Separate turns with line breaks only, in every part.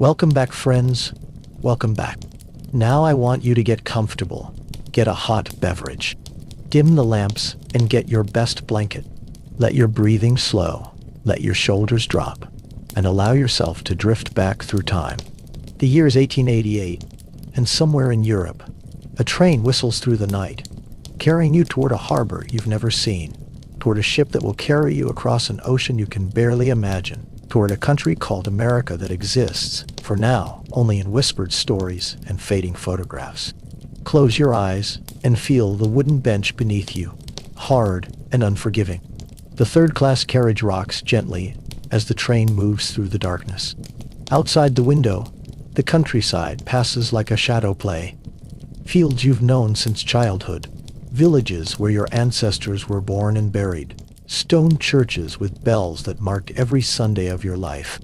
Welcome back, friends. Welcome back. Now I want you to get comfortable. Get a hot beverage. Dim the lamps and get your best blanket. Let your breathing slow. Let your shoulders drop. And allow yourself to drift back through time. The year is 1888, and somewhere in Europe, a train whistles through the night, carrying you toward a harbor you've never seen, toward a ship that will carry you across an ocean you can barely imagine, toward a country called America that exists, for now, only in whispered stories and fading photographs. Close your eyes and feel the wooden bench beneath you, hard and unforgiving. The third-class carriage rocks gently as the train moves through the darkness. Outside the window, the countryside passes like a shadow play. Fields you've known since childhood, villages where your ancestors were born and buried, stone churches with bells that marked every Sunday of your life.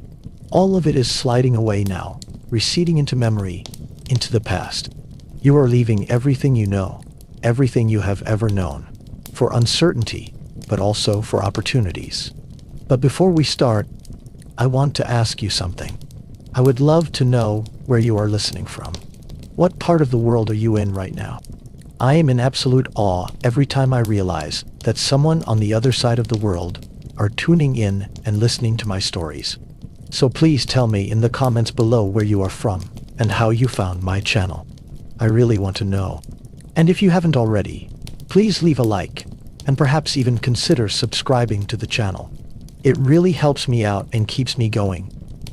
All of it is sliding away now, receding into memory, into the past. You are leaving everything you know, everything you have ever known, for uncertainty, but also for opportunities. But before we start, I want to ask you something. I would love to know where you are listening from. What part of the world are you in right now? I am in absolute awe every time I realize that someone on the other side of the world are tuning in and listening to my stories. So please tell me in the comments below where you are from and how you found my channel. I really want to know. And if you haven't already, please leave a like and perhaps even consider subscribing to the channel. It really helps me out and keeps me going,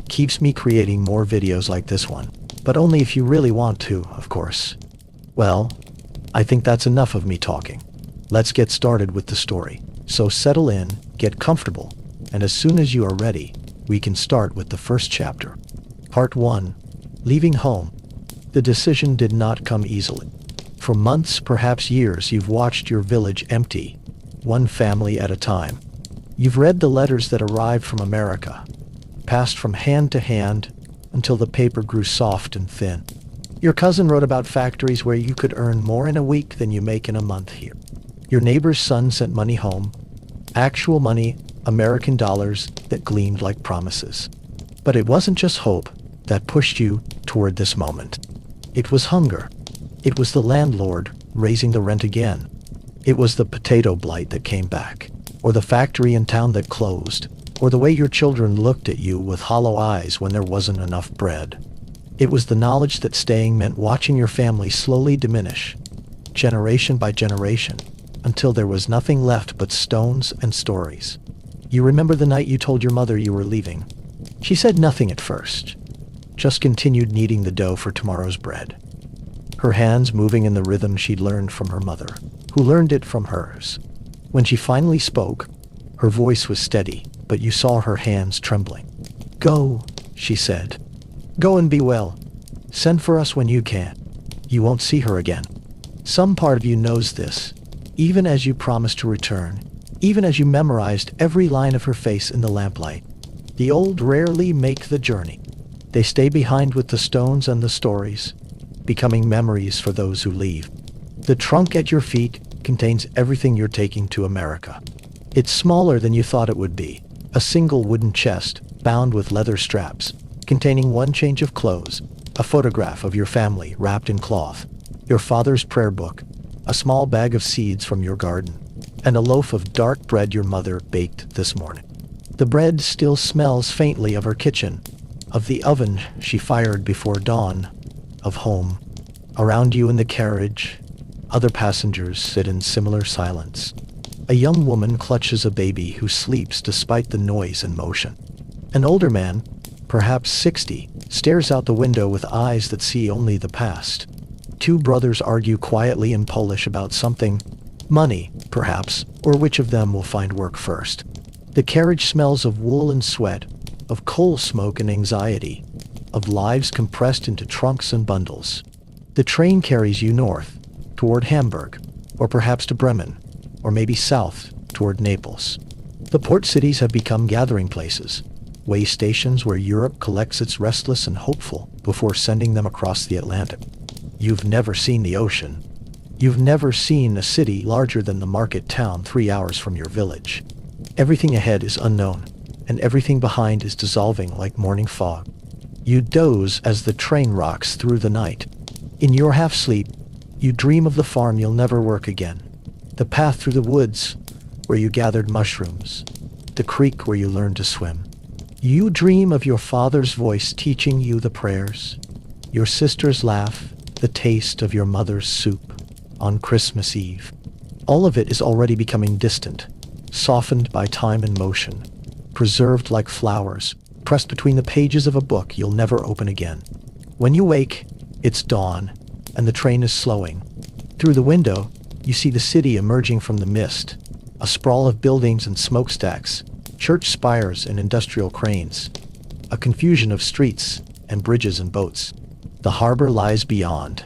keeps me creating more videos like this one, but only if you really want to, of course. Well, I think that's enough of me talking. Let's get started with the story. So settle in, get comfortable, and as soon as you are ready, we can start with the first chapter. Part 1. Leaving home. The decision did not come easily. For months, perhaps years, you've watched your village empty, one family at a time. You've read the letters that arrived from America, passed from hand to hand until the paper grew soft and thin. Your cousin wrote about factories where you could earn more in a week than you make in a month here. Your neighbor's son sent money home, actual money, American dollars that gleamed like promises. But it wasn't just hope that pushed you toward this moment. It was hunger. It was the landlord raising the rent again. It was the potato blight that came back, or the factory in town that closed, or the way your children looked at you with hollow eyes when there wasn't enough bread. It was the knowledge that staying meant watching your family slowly diminish, generation by generation, until there was nothing left but stones and stories. You remember the night you told your mother you were leaving. She said nothing at first, just continued kneading the dough for tomorrow's bread. Her hands moving in the rhythm she'd learned from her mother, who learned it from hers. When she finally spoke, her voice was steady, but you saw her hands trembling. "Go," she said. "Go and be well. Send for us when you can. You won't see her again." Some part of you knows this, even as you promised to return, even as you memorized every line of her face in the lamplight. The old rarely make the journey. They stay behind with the stones and the stories, becoming memories for those who leave. The trunk at your feet contains everything you're taking to America. It's smaller than you thought it would be, a single wooden chest bound with leather straps, containing one change of clothes, a photograph of your family wrapped in cloth, your father's prayer book, a small bag of seeds from your garden, and a loaf of dark bread your mother baked this morning. The bread still smells faintly of her kitchen, of the oven she fired before dawn, of home. Around you in the carriage, other passengers sit in similar silence. A young woman clutches a baby who sleeps despite the noise and motion. An older man, perhaps 60, stares out the window with eyes that see only the past. Two brothers argue quietly in Polish about something, money, perhaps, or which of them will find work first. The carriage smells of wool and sweat, of coal smoke and anxiety, of lives compressed into trunks and bundles. The train carries you north, toward Hamburg, or perhaps to Bremen, or maybe south, toward Naples. The port cities have become gathering places, way stations where Europe collects its restless and hopeful before sending them across the Atlantic. You've never seen the ocean. You've never seen a city larger than the market town 3 hours from your village. Everything ahead is unknown, and everything behind is dissolving like morning fog. You doze as the train rocks through the night. In your half-sleep, you dream of the farm you'll never work again, the path through the woods where you gathered mushrooms, the creek where you learned to swim. You dream of your father's voice teaching you the prayers, your sister's laugh, the taste of your mother's soup on Christmas Eve. All of it is already becoming distant, softened by time and motion, preserved like flowers, pressed between the pages of a book you'll never open again. When you wake, it's dawn, and the train is slowing. Through the window, you see the city emerging from the mist, a sprawl of buildings and smokestacks, church spires and industrial cranes, a confusion of streets and bridges and boats. The harbor lies beyond,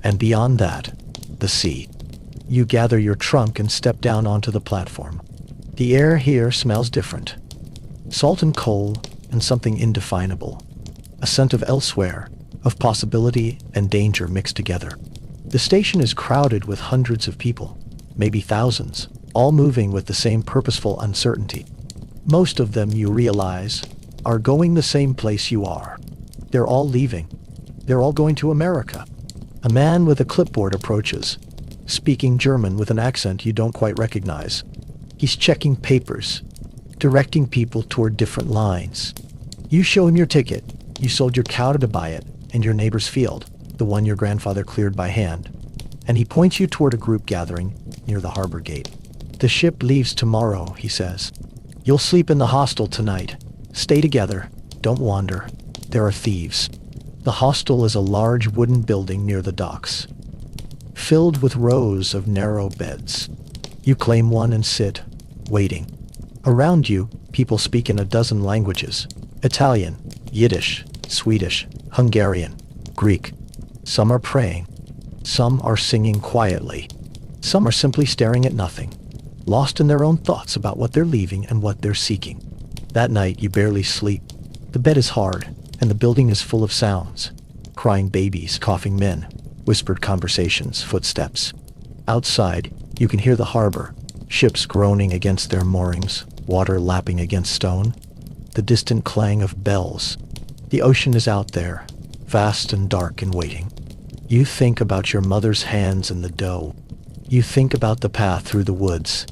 and beyond that, the sea. You gather your trunk and step down onto the platform. The air here smells different. Salt and coal and something indefinable. A scent of elsewhere, of possibility and danger mixed together. The station is crowded with hundreds of people, maybe thousands, all moving with the same purposeful uncertainty. Most of them, you realize, are going the same place you are. They're all leaving. They're all going to America. A man with a clipboard approaches, speaking German with an accent you don't quite recognize. He's checking papers, directing people toward different lines. You show him your ticket. You sold your cow to buy it, and your neighbor's field, the one your grandfather cleared by hand. And he points you toward a group gathering near the harbor gate. The ship leaves tomorrow, he says. You'll sleep in the hostel tonight. Stay together. Don't wander. There are thieves. The hostel is a large wooden building near the docks, filled with rows of narrow beds. You claim one and sit, waiting. Around you, people speak in a dozen languages: Italian, Yiddish, Swedish, Hungarian, Greek. Some are praying. Some are singing quietly. Some are simply staring at nothing, lost in their own thoughts about what they're leaving and what they're seeking. That night, you barely sleep. The bed is hard, and the building is full of sounds: crying babies, coughing men, whispered conversations, footsteps. Outside, you can hear the harbor, ships groaning against their moorings, water lapping against stone, the distant clang of bells. The ocean is out there, vast and dark and waiting. You think about your mother's hands in the dough. You think about the path through the woods.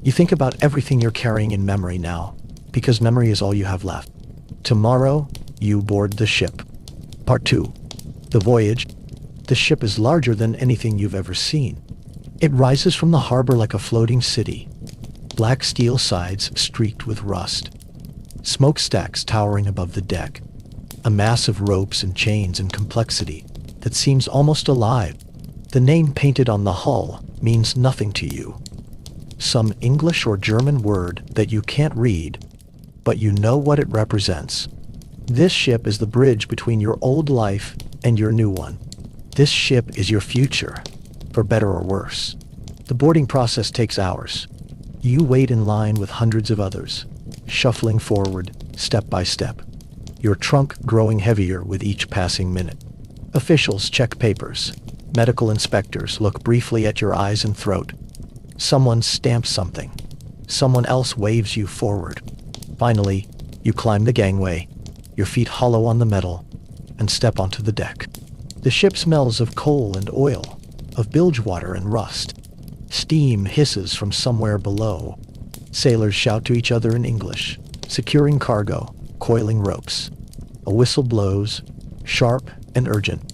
You think about everything you're carrying in memory now, because memory is all you have left. Tomorrow, you board the ship. Part 2. The voyage. The ship is larger than anything you've ever seen. It rises from the harbor like a floating city. Black steel sides streaked with rust. Smokestacks towering above the deck. A mass of ropes and chains and complexity that seems almost alive. The name painted on the hull means nothing to you. Some English or German word that you can't read, but you know what it represents. This ship is the bridge between your old life and your new one. This ship is your future, for better or worse. The boarding process takes hours. You wait in line with hundreds of others, shuffling forward, step by step, your trunk growing heavier with each passing minute. Officials check papers. Medical inspectors look briefly at your eyes and throat. Someone stamps something. Someone else waves you forward. Finally, you climb the gangway, your feet hollow on the metal, and step onto the deck. The ship smells of coal and oil, of bilge water and rust. Steam hisses from somewhere below. Sailors shout to each other in English, securing cargo, coiling ropes. A whistle blows, sharp and urgent.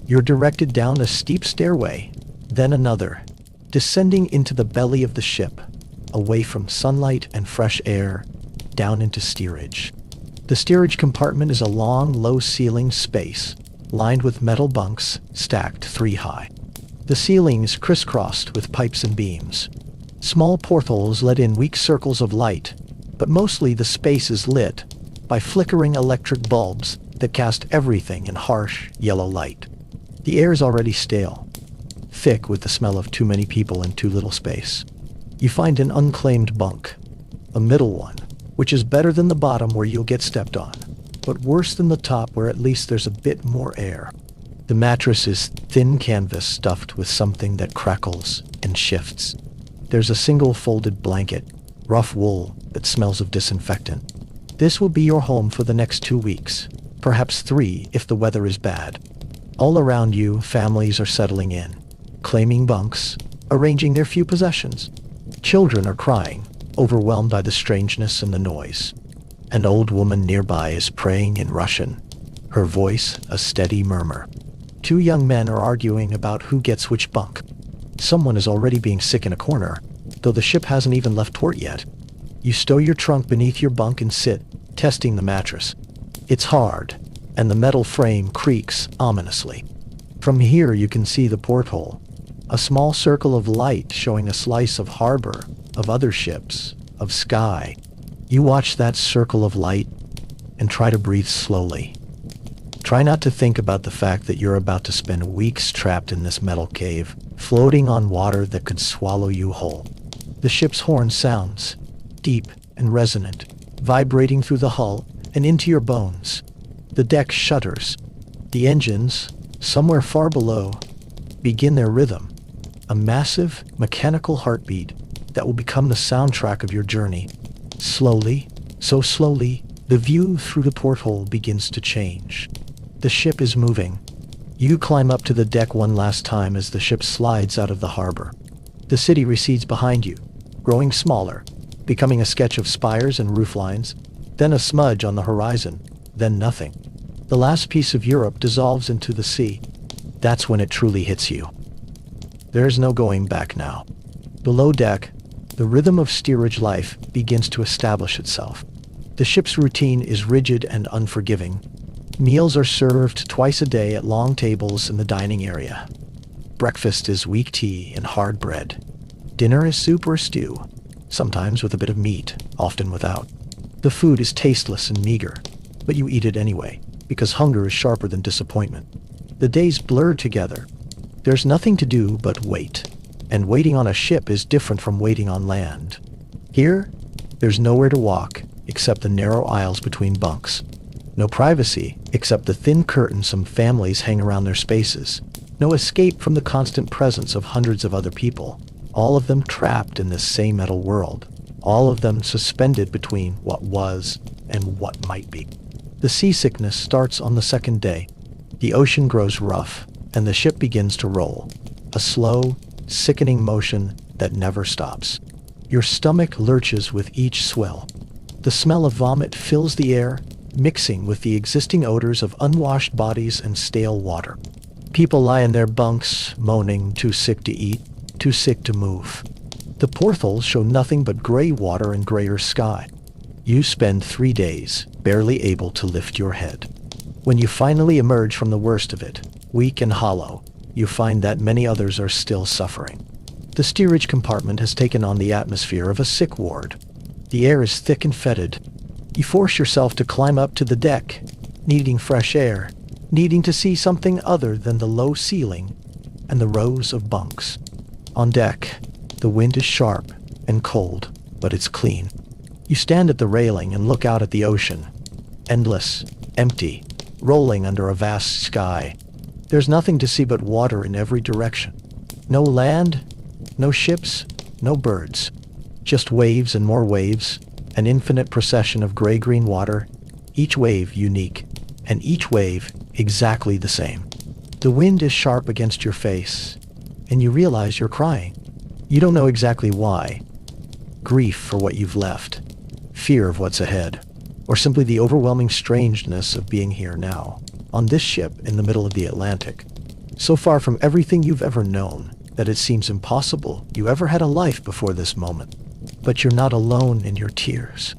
You're directed down a steep stairway, then another, descending into the belly of the ship, away from sunlight and fresh air, down into steerage. The steerage compartment is a long, low-ceilinged space, lined with metal bunks stacked 3 high. The ceiling is crisscrossed with pipes and beams. Small portholes let in weak circles of light, but mostly the space is lit by flickering electric bulbs that cast everything in harsh, yellow light. The air is already stale, thick with the smell of too many people in too little space. You find an unclaimed bunk, a middle one, which is better than the bottom where you'll get stepped on, but worse than the top where at least there's a bit more air. The mattress is thin canvas stuffed with something that crackles and shifts. There's a single folded blanket, rough wool that smells of disinfectant. This will be your home for the next 2 weeks, perhaps 3 if the weather is bad. All around you, families are settling in, claiming bunks, arranging their few possessions. Children are crying, overwhelmed by the strangeness and the noise. An old woman nearby is praying in Russian, her voice a steady murmur. 2 young men are arguing about who gets which bunk. Someone is already being sick in a corner, though the ship hasn't even left port yet. You stow your trunk beneath your bunk and sit, testing the mattress. It's hard, and the metal frame creaks ominously. From here you can see the porthole, a small circle of light showing a slice of harbor, of other ships, of sky. You watch that circle of light and try to breathe slowly. Try not to think about the fact that you're about to spend weeks trapped in this metal cave, floating on water that could swallow you whole. The ship's horn sounds, deep and resonant, vibrating through the hull and into your bones. The deck shudders. The engines, somewhere far below, begin their rhythm, a massive, mechanical heartbeat that will become the soundtrack of your journey. Slowly, so slowly, the view through the porthole begins to change. The ship is moving. You climb up to the deck one last time as the ship slides out of the harbor. The city recedes behind you, growing smaller, becoming a sketch of spires and rooflines, then a smudge on the horizon, then nothing. The last piece of Europe dissolves into the sea. That's when it truly hits you. There's no going back now. Below deck, the rhythm of steerage life begins to establish itself. The ship's routine is rigid and unforgiving. Meals are served twice a day at long tables in the dining area. Breakfast is weak tea and hard bread. Dinner is soup or stew, sometimes with a bit of meat, often without. The food is tasteless and meager, but you eat it anyway, because hunger is sharper than disappointment. The days blur together. There's nothing to do but wait, and waiting on a ship is different from waiting on land. Here, there's nowhere to walk except the narrow aisles between bunks. No privacy except the thin curtain some families hang around their spaces. No escape from the constant presence of hundreds of other people, all of them trapped in this same metal world, all of them suspended between what was and what might be. The seasickness starts on the second day. The ocean grows rough, and the ship begins to roll, a slow, sickening motion that never stops. Your stomach lurches with each swell. The smell of vomit fills the air, mixing with the existing odors of unwashed bodies and stale water. People lie in their bunks, moaning, too sick to eat, too sick to move. The portholes show nothing but gray water and grayer sky. You spend 3 days, barely able to lift your head. When you finally emerge from the worst of it, weak and hollow, you find that many others are still suffering. The steerage compartment has taken on the atmosphere of a sick ward. The air is thick and fetid. You force yourself to climb up to the deck, needing fresh air, needing to see something other than the low ceiling and the rows of bunks. On deck, the wind is sharp and cold, but it's clean. You stand at the railing and look out at the ocean. Endless, empty, rolling under a vast sky. There's nothing to see but water in every direction. No land, no ships, no birds. Just waves and more waves, an infinite procession of gray-green water, each wave unique, and each wave exactly the same. The wind is sharp against your face, and you realize you're crying. You don't know exactly why. Grief for what you've left, fear of what's ahead, or simply the overwhelming strangeness of being here now, on this ship in the middle of the Atlantic. So far from everything you've ever known, that it seems impossible you ever had a life before this moment. But you're not alone in your tears.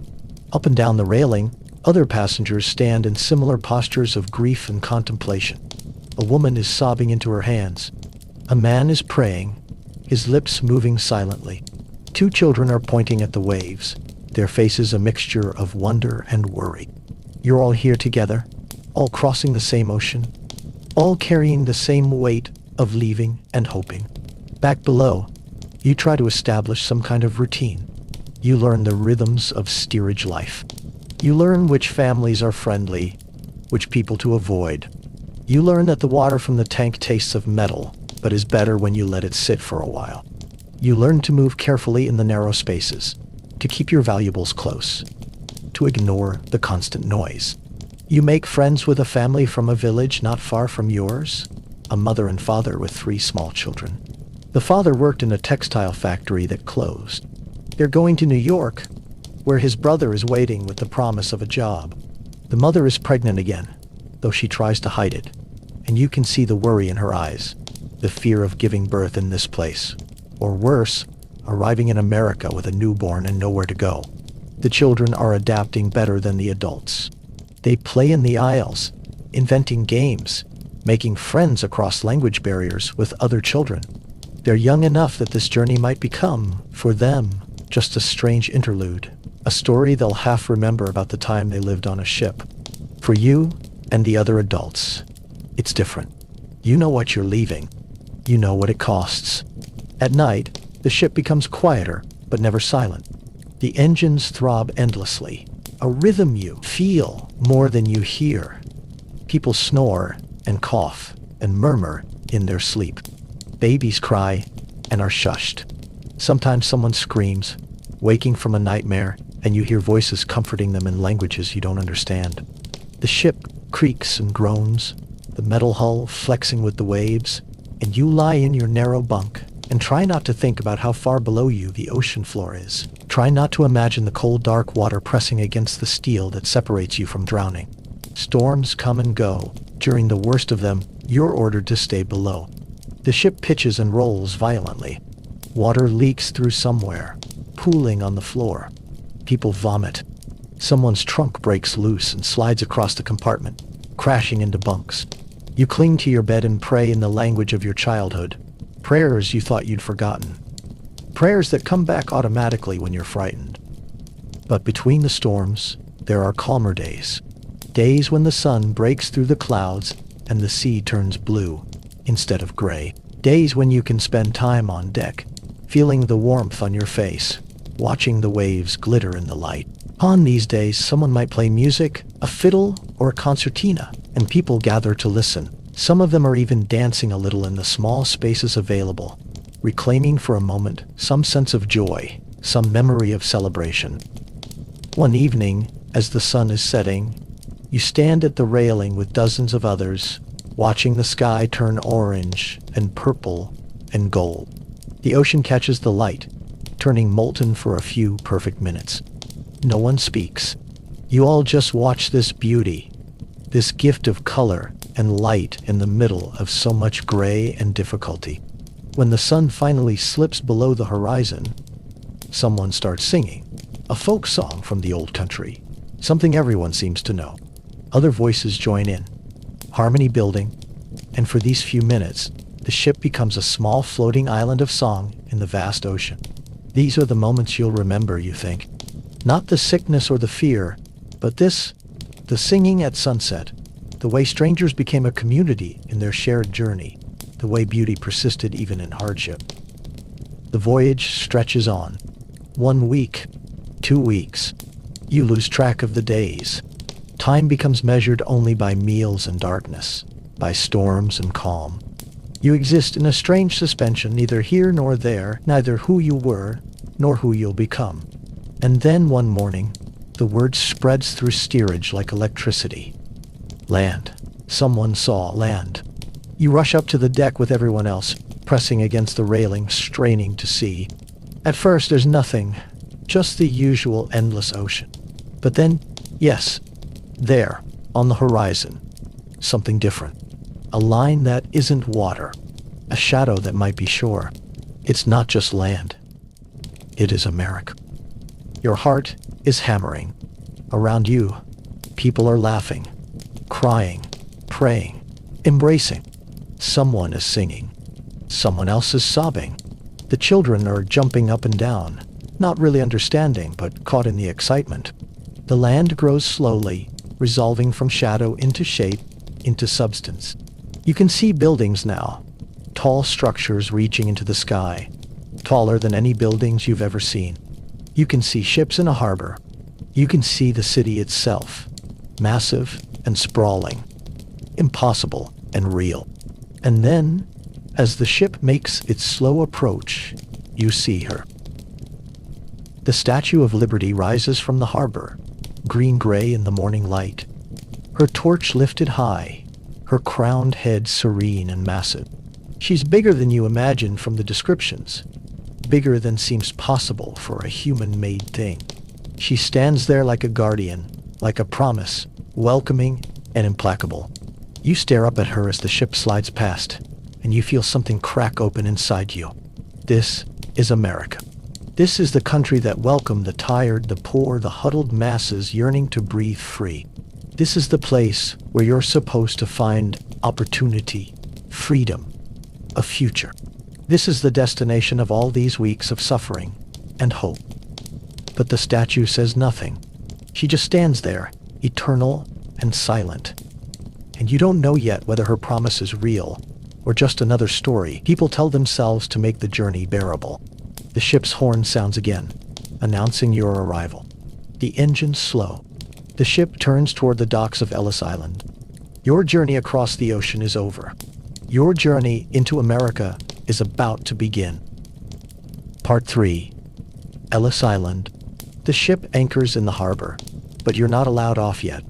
Up and down the railing, other passengers stand in similar postures of grief and contemplation. A woman is sobbing into her hands. A man is praying, his lips moving silently. 2 children are pointing at the waves, their faces a mixture of wonder and worry. You're all here together, all crossing the same ocean, all carrying the same weight of leaving and hoping. Back below, you try to establish some kind of routine. You learn the rhythms of steerage life. You learn which families are friendly, which people to avoid. You learn that the water from the tank tastes of metal, but is better when you let it sit for a while. You learn to move carefully in the narrow spaces, to keep your valuables close, to ignore the constant noise. You make friends with a family from a village not far from yours, a mother and father with 3 small children. The father worked in a textile factory that closed. They're going to New York, where his brother is waiting with the promise of a job. The mother is pregnant again, though she tries to hide it, and you can see the worry in her eyes, the fear of giving birth in this place, or worse, arriving in America with a newborn and nowhere to go. The children are adapting better than the adults. They play in the aisles, inventing games, making friends across language barriers with other children. They're young enough that this journey might become, for them, just a strange interlude, a story they'll half remember about the time they lived on a ship. For you and the other adults, it's different. You know what you're leaving. You know what it costs. At night, the ship becomes quieter, but never silent. The engines throb endlessly, a rhythm you feel more than you hear. People snore and cough and murmur in their sleep. Babies cry and are shushed. Sometimes someone screams, waking from a nightmare, and you hear voices comforting them in languages you don't understand. The ship creaks and groans, the metal hull flexing with the waves, and you lie in your narrow bunk and try not to think about how far below you the ocean floor is. Try not to imagine the cold, dark water pressing against the steel that separates you from drowning. Storms come and go. During the worst of them, you're ordered to stay below. The ship pitches and rolls violently. Water leaks through somewhere, pooling on the floor. People vomit. Someone's trunk breaks loose and slides across the compartment, crashing into bunks. You cling to your bed and pray in the language of your childhood, prayers you thought you'd forgotten, prayers that come back automatically when you're frightened. But between the storms, there are calmer days. Days when the sun breaks through the clouds and the sea turns blue instead of gray. Days when you can spend time on deck, feeling the warmth on your face, watching the waves glitter in the light. On these days, someone might play music, a fiddle or a concertina, and people gather to listen. Some of them are even dancing a little in the small spaces available, reclaiming for a moment some sense of joy, some memory of celebration. One evening, as the sun is setting, you stand at the railing with dozens of others, watching the sky turn orange and purple and gold. The ocean catches the light, turning molten for a few perfect minutes. No one speaks. You all just watch this beauty, this gift of color and light in the middle of so much gray and difficulty. When the sun finally slips below the horizon, someone starts singing, a folk song from the old country, something everyone seems to know. Other voices join in, harmony building, and for these few minutes, the ship becomes a small floating island of song in the vast ocean. These are the moments you'll remember, you think. Not the sickness or the fear, but this, the singing at sunset, the way strangers became a community in their shared journey, the way beauty persisted even in hardship. The voyage stretches on. 1 week, 2 weeks. You lose track of the days. Time becomes measured only by meals and darkness, by storms and calm. You exist in a strange suspension, neither here nor there, neither who you were, nor who you'll become. And then one morning, the word spreads through steerage like electricity. Land. Someone saw land. You rush up to the deck with everyone else, pressing against the railing, straining to see. At first, there's nothing, just the usual endless ocean. But then, yes, there, on the horizon, something different. A line that isn't water, a shadow that might be shore. It's not just land. It is America. Your heart is hammering. Around you, people are laughing, crying, praying, embracing. Someone is singing. Someone else is sobbing. The children are jumping up and down, not really understanding, but caught in the excitement. The land grows slowly, resolving from shadow into shape, into substance. You can see buildings now, tall structures reaching into the sky, taller than any buildings you've ever seen. You can see ships in a harbor. You can see the city itself, massive and sprawling, impossible and real. And then, as the ship makes its slow approach, you see her. The Statue of Liberty rises from the harbor, green-gray in the morning light. her torch lifted high, her crowned head serene and massive. She's bigger than you imagine from the descriptions, bigger than seems possible for a human-made thing. She stands there like a guardian, like a promise, welcoming and implacable. You stare up at her as the ship slides past, and you feel something crack open inside you. This is America. This is the country that welcomed the tired, the poor, the huddled masses yearning to breathe free. This is the place where you're supposed to find opportunity, freedom, a future. This is the destination of all these weeks of suffering and hope. But the statue says nothing. She just stands there, eternal and silent. And you don't know yet whether her promise is real or just another story people tell themselves to make the journey bearable. The ship's horn sounds again, announcing your arrival. The engines slow. The ship turns toward the docks of Ellis Island. Your journey across the ocean is over. Your journey into America is about to begin. Part 3. Ellis Island. The ship anchors in the harbor, but you're not allowed off yet.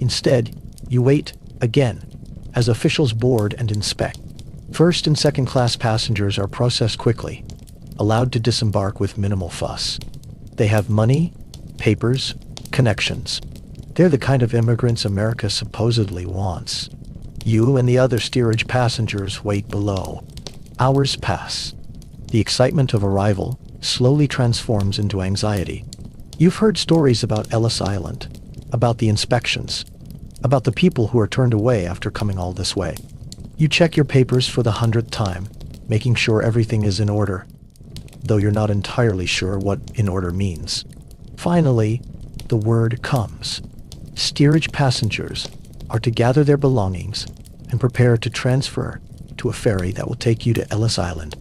Instead, you wait, again, as officials board and inspect. First and second class passengers are processed quickly, allowed to disembark with minimal fuss. They have money, papers, connections. They're the kind of immigrants America supposedly wants. You and the other steerage passengers wait below. Hours pass. The excitement of arrival slowly transforms into anxiety. You've heard stories about Ellis Island, about the inspections, about the people who are turned away after coming all this way. You check your papers for the 100th time, making sure everything is in order, though you're not entirely sure what in order means. Finally, the word comes. Steerage passengers are to gather their belongings and prepare to transfer to a ferry that will take you to Ellis Island.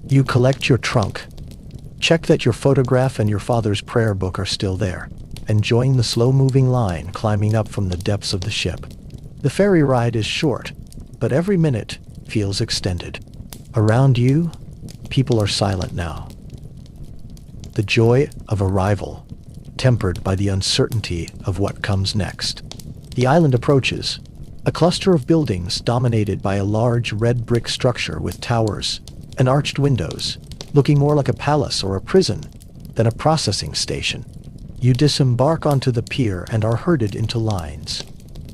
You collect your trunk, check that your photograph and your father's prayer book are still there, and join the slow-moving line climbing up from the depths of the ship. The ferry ride is short, but every minute feels extended. Around you, people are silent now. The joy of arrival, tempered by the uncertainty of what comes next. The island approaches, a cluster of buildings dominated by a large red brick structure with towers and arched windows, looking more like a palace or a prison than a processing station. You disembark onto the pier and are herded into lines.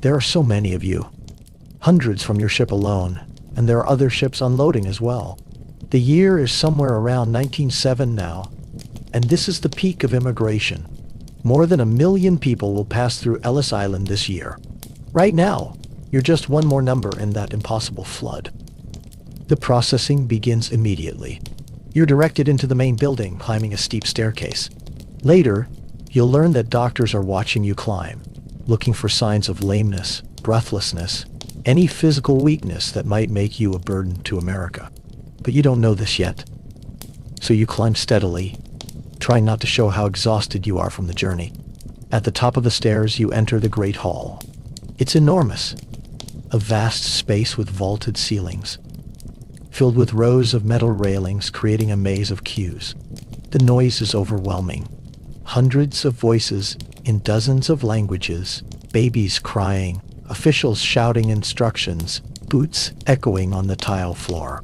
There are so many of you, hundreds from your ship alone, and there are other ships unloading as well. The year is somewhere around 1907 now, and this is the peak of immigration. More than 1 million people will pass through Ellis Island this year. Right now, you're just one more number in that impossible flood. The processing begins immediately. You're directed into the main building, climbing a steep staircase. Later, you'll learn that doctors are watching you climb, looking for signs of lameness, breathlessness, any physical weakness that might make you a burden to America. But you don't know this yet. So you climb steadily, trying not to show how exhausted you are from the journey. At the top of the stairs, you enter the Great Hall. It's enormous, a vast space with vaulted ceilings, filled with rows of metal railings creating a maze of queues. The noise is overwhelming. Hundreds of voices in dozens of languages, babies crying, officials shouting instructions, boots echoing on the tile floor.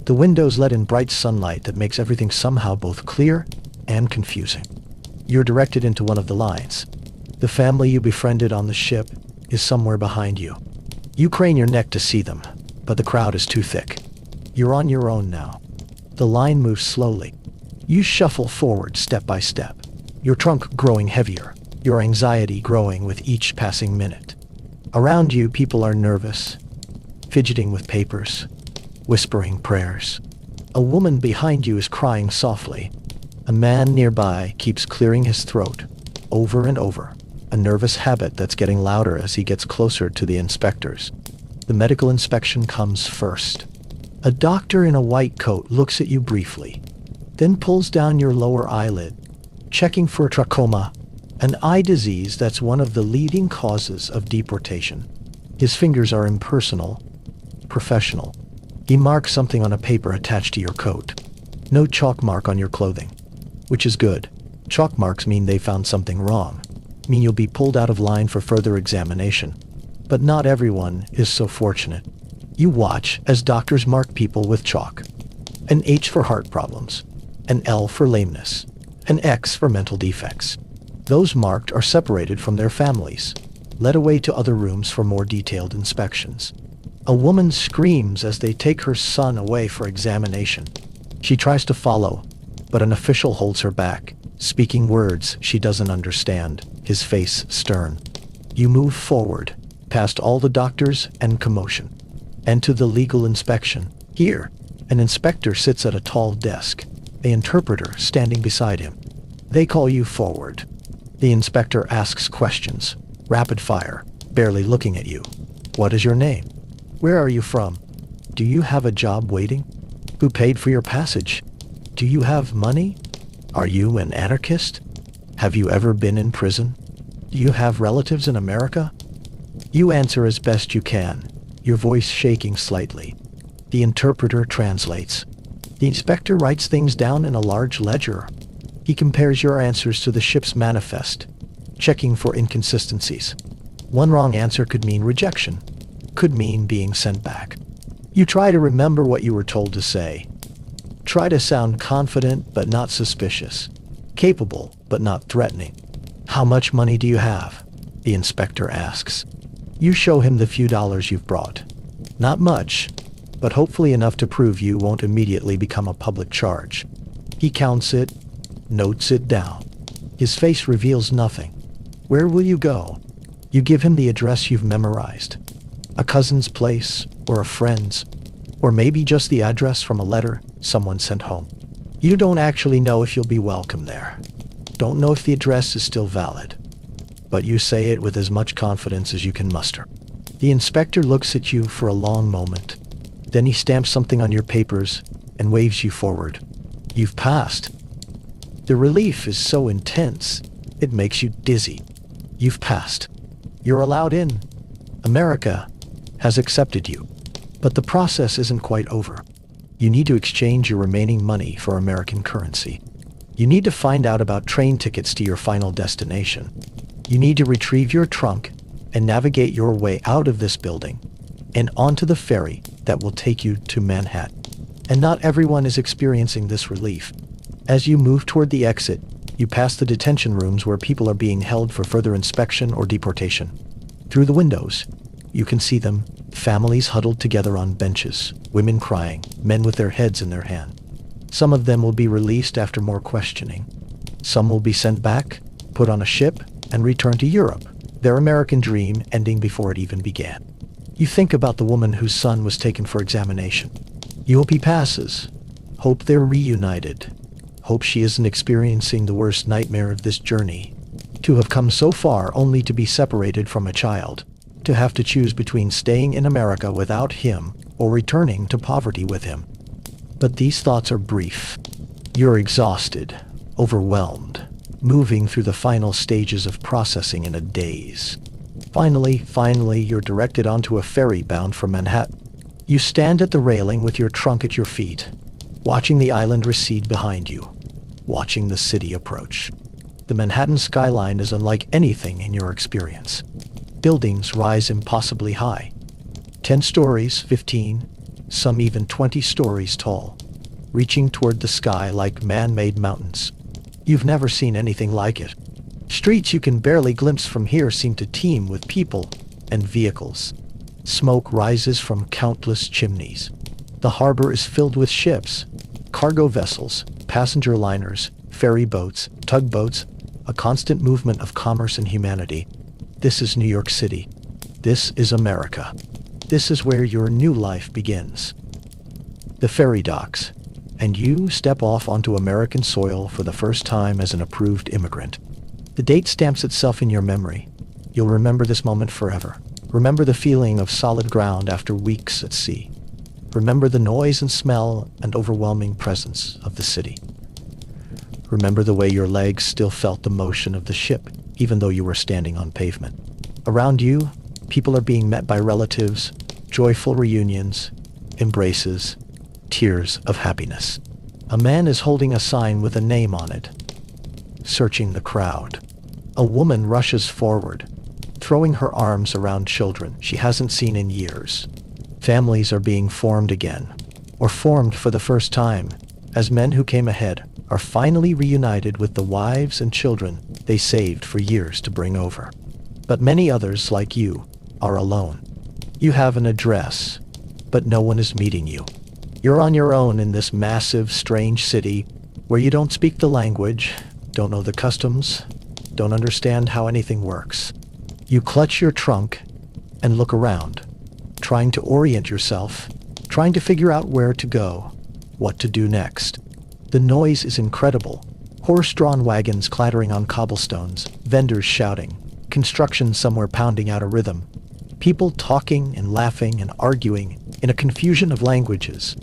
The windows let in bright sunlight that makes everything somehow both clear and confusing. You're directed into one of the lines. The family you befriended on the ship is somewhere behind you. You crane your neck to see them, but the crowd is too thick. You're on your own now. The line moves slowly. You shuffle forward step by step, your trunk growing heavier, your anxiety growing with each passing minute. Around you, people are nervous, fidgeting with papers, whispering prayers. A woman behind you is crying softly. A man nearby keeps clearing his throat, over and over, a nervous habit that's getting louder as he gets closer to the inspectors. The medical inspection comes first. A doctor in a white coat looks at you briefly, then pulls down your lower eyelid, checking for trachoma, an eye disease that's one of the leading causes of deportation. His fingers are impersonal, professional. He marks something on a paper attached to your coat. No chalk mark on your clothing, which is good. Chalk marks mean they found something wrong, mean you'll be pulled out of line for further examination. But not everyone is so fortunate. You watch as doctors mark people with chalk. An H for heart problems, an L for lameness, an X for mental defects. Those marked are separated from their families, led away to other rooms for more detailed inspections. A woman screams as they take her son away for examination. She tries to follow, but an official holds her back, speaking words she doesn't understand, his face stern. You move forward, past all the doctors and commotion, and to the legal inspection. Here, an inspector sits at a tall desk, an interpreter standing beside him. They call you forward. The inspector asks questions, rapid fire, barely looking at you. What is your name? Where are you from? Do you have a job waiting? Who paid for your passage? Do you have money? Are you an anarchist? Have you ever been in prison? Do you have relatives in America? You answer as best you can, your voice shaking slightly. The interpreter translates. The inspector writes things down in a large ledger. He compares your answers to the ship's manifest, checking for inconsistencies. One wrong answer could mean rejection, could mean being sent back. You try to remember what you were told to say. Try to sound confident but not suspicious, capable but not threatening. How much money do you have? The inspector asks. You show him the few dollars you've brought. Not much, but hopefully enough to prove you won't immediately become a public charge. He counts it, notes it down. His face reveals nothing. Where will you go? You give him the address you've memorized. A cousin's place, or a friend's, or maybe just the address from a letter someone sent home. You don't actually know if you'll be welcome there. Don't know if the address is still valid. But you say it with as much confidence as you can muster. The inspector looks at you for a long moment. Then he stamps something on your papers and waves you forward. You've passed. The relief is so intense, it makes you dizzy. You've passed. You're allowed in. America has accepted you. But the process isn't quite over. You need to exchange your remaining money for American currency. You need to find out about train tickets to your final destination. You need to retrieve your trunk and navigate your way out of this building and onto the ferry that will take you to Manhattan. And not everyone is experiencing this relief. As you move toward the exit, you pass the detention rooms where people are being held for further inspection or deportation. Through the windows, you can see them, families huddled together on benches, women crying, men with their heads in their hand. Some of them will be released after more questioning. Some will be sent back, put on a ship, and return to Europe, their American dream ending before it even began. You think about the woman whose son was taken for examination. You hope he passes. Hope they're reunited. Hope she isn't experiencing the worst nightmare of this journey. To have come so far only to be separated from a child. To have to choose between staying in America without him or returning to poverty with him. But these thoughts are brief. You're exhausted, overwhelmed, moving through the final stages of processing in a daze. Finally, you're directed onto a ferry bound for Manhattan. You stand at the railing with your trunk at your feet, watching the island recede behind you, watching the city approach. The Manhattan skyline is unlike anything in your experience. Buildings rise impossibly high. 10 stories, 15, some even 20 stories tall, reaching toward the sky like man-made mountains. You've never seen anything like it. Streets you can barely glimpse from here seem to teem with people and vehicles. Smoke rises from countless chimneys. The harbor is filled with ships, cargo vessels, passenger liners, ferry boats, tugboats, a constant movement of commerce and humanity. This is New York City. This is America. This is where your new life begins. The ferry docks, and you step off onto American soil for the first time as an approved immigrant. The date stamps itself in your memory. You'll remember this moment forever. Remember the feeling of solid ground after weeks at sea. Remember the noise and smell and overwhelming presence of the city. Remember the way your legs still felt the motion of the ship, even though you were standing on pavement. Around you, people are being met by relatives, joyful reunions, embraces, tears of happiness. A man is holding a sign with a name on it, searching the crowd. A woman rushes forward, throwing her arms around children she hasn't seen in years. Families are being formed again, or formed for the first time, as men who came ahead are finally reunited with the wives and children they saved for years to bring over. But many others, like you, are alone. You have an address, but no one is meeting you. You're on your own in this massive, strange city where you don't speak the language, don't know the customs, don't understand how anything works. You clutch your trunk and look around, trying to orient yourself, trying to figure out where to go, what to do next. The noise is incredible. Horse-drawn wagons clattering on cobblestones, vendors shouting, construction somewhere pounding out a rhythm, people talking and laughing and arguing in a confusion of languages.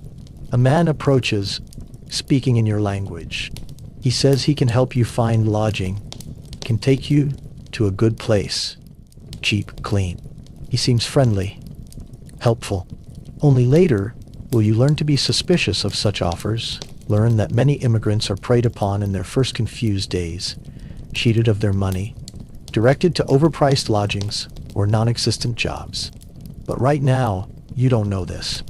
A man approaches, speaking in your language. He says he can help you find lodging, can take you to a good place. Cheap, clean. He seems friendly, helpful. Only later will you learn to be suspicious of such offers, learn that many immigrants are preyed upon in their first confused days, cheated of their money, directed to overpriced lodgings or non-existent jobs. But right now, you don't know this.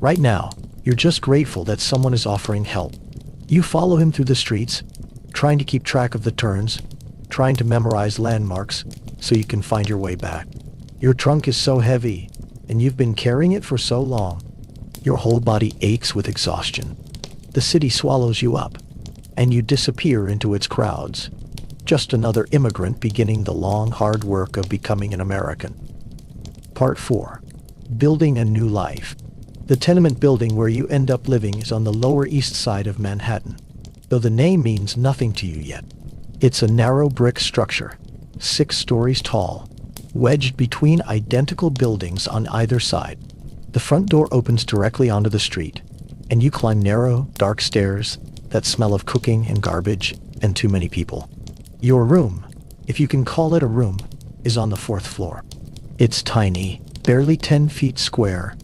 Right now, you're just grateful that someone is offering help. You follow him through the streets, trying to keep track of the turns, trying to memorize landmarks so you can find your way back. Your trunk is so heavy, and you've been carrying it for so long. Your whole body aches with exhaustion. The city swallows you up, and you disappear into its crowds. Just another immigrant beginning the long, hard work of becoming an American. Part 4. Building a new life. The tenement building where you end up living is on the Lower East Side of Manhattan, though the name means nothing to you yet. It's a narrow brick structure, 6 stories tall, wedged between identical buildings on either side. The front door opens directly onto the street, and you climb narrow, dark stairs that smell of cooking and garbage and too many people. Your room, if you can call it a room, is on the 4th floor. It's tiny, barely 10 feet square,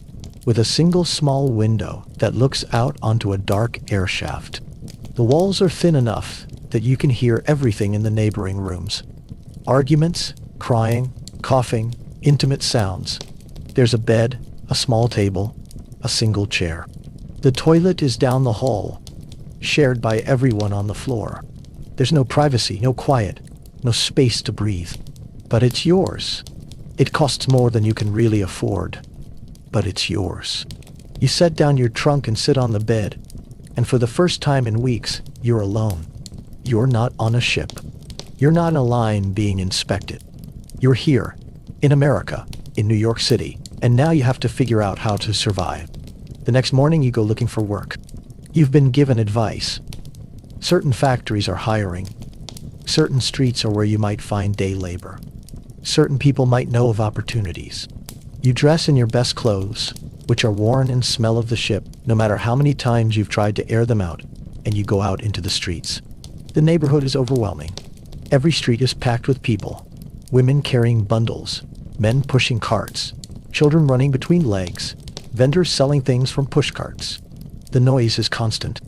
with a single small window that looks out onto a dark air shaft. The walls are thin enough that you can hear everything in the neighboring rooms. Arguments, crying, coughing, intimate sounds. There's a bed, a small table, a single chair. The toilet is down the hall, shared by everyone on the floor. There's no privacy, no quiet, no space to breathe. But it's yours. It costs more than you can really afford, but it's yours. You set down your trunk and sit on the bed, and for the first time in weeks, you're alone. You're not on a ship. You're not in a line being inspected. You're here, in America, in New York City, and now you have to figure out how to survive. The next morning you go looking for work. You've been given advice. Certain factories are hiring. Certain streets are where you might find day labor. Certain people might know of opportunities. You dress in your best clothes, which are worn and smell of the ship, no matter how many times you've tried to air them out, and you go out into the streets. The neighborhood is overwhelming. Every street is packed with people. Women carrying bundles, men pushing carts, children running between legs, vendors selling things from pushcarts. The noise is constant.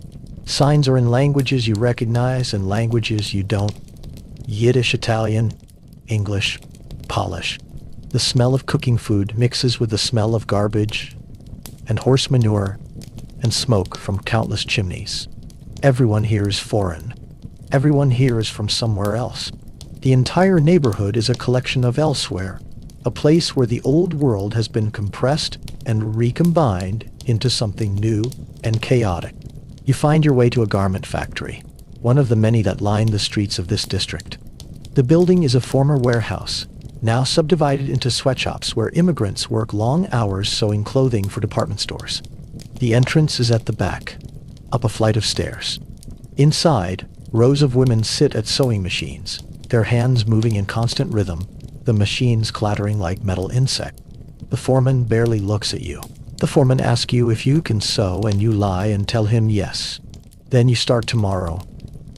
Signs are in languages you recognize and languages you don't. Yiddish, Italian, English, Polish. The smell of cooking food mixes with the smell of garbage and horse manure and smoke from countless chimneys. Everyone here is foreign. Everyone here is from somewhere else. The entire neighborhood is a collection of elsewhere, a place where the old world has been compressed and recombined into something new and chaotic. You find your way to a garment factory, one of the many that line the streets of this district. The building is a former warehouse, now subdivided into sweatshops where immigrants work long hours sewing clothing for department stores. The entrance is at the back, up a flight of stairs. Inside, rows of women sit at sewing machines, their hands moving in constant rhythm, the machines clattering like metal insects. The foreman barely looks at you. The foreman asks you if you can sew, and you lie and tell him yes. Then you start tomorrow,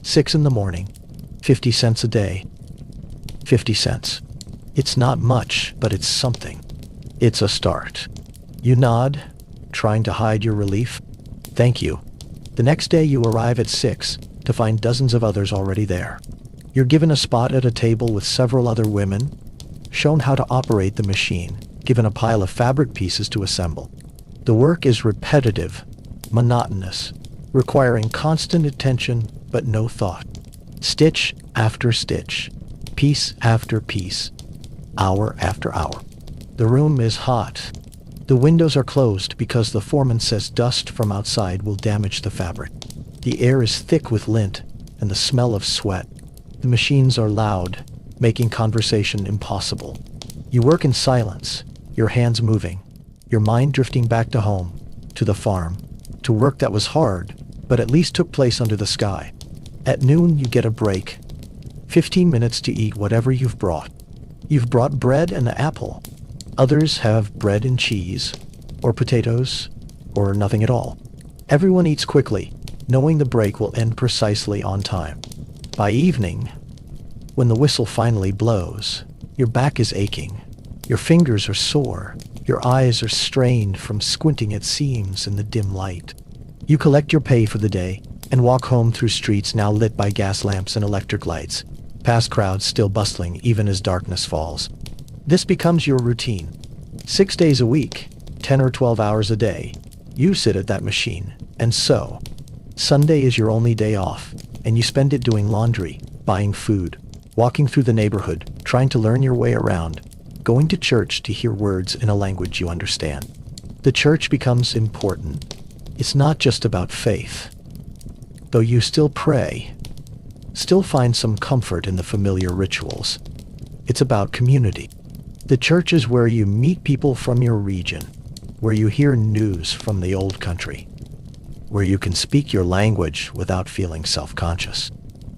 6 in the morning, 50 cents a day. 50 cents. It's not much, but it's something. It's a start. You nod, trying to hide your relief. Thank you. The next day you arrive at 6 to find dozens of others already there. You're given a spot at a table with several other women, shown how to operate the machine, given a pile of fabric pieces to assemble. The work is repetitive, monotonous, requiring constant attention but no thought. Stitch after stitch, piece after piece, hour after hour. The room is hot. The windows are closed because the foreman says dust from outside will damage the fabric. The air is thick with lint and the smell of sweat. The machines are loud, making conversation impossible. You work in silence, your hands moving, your mind drifting back to home, to the farm, to work that was hard, but at least took place under the sky. At noon, you get a break. 15 minutes to eat whatever you've brought. You've brought bread and an apple. Others have bread and cheese, or potatoes, or nothing at all. Everyone eats quickly, knowing the break will end precisely on time. By evening, when the whistle finally blows, your back is aching, your fingers are sore, your eyes are strained from squinting at seams in the dim light. You collect your pay for the day and walk home through streets now lit by gas lamps and electric lights, past crowds still bustling even as darkness falls. This becomes your routine. 6 days a week, 10 or 12 hours a day, you sit at that machine and sew. Sunday is your only day off, and you spend it doing laundry, buying food, walking through the neighborhood, trying to learn your way around, going to church to hear words in a language you understand. The church becomes important. It's not just about faith. Though you still pray, still find some comfort in the familiar rituals. It's about community. The church is where you meet people from your region, where you hear news from the old country, where you can speak your language without feeling self-conscious.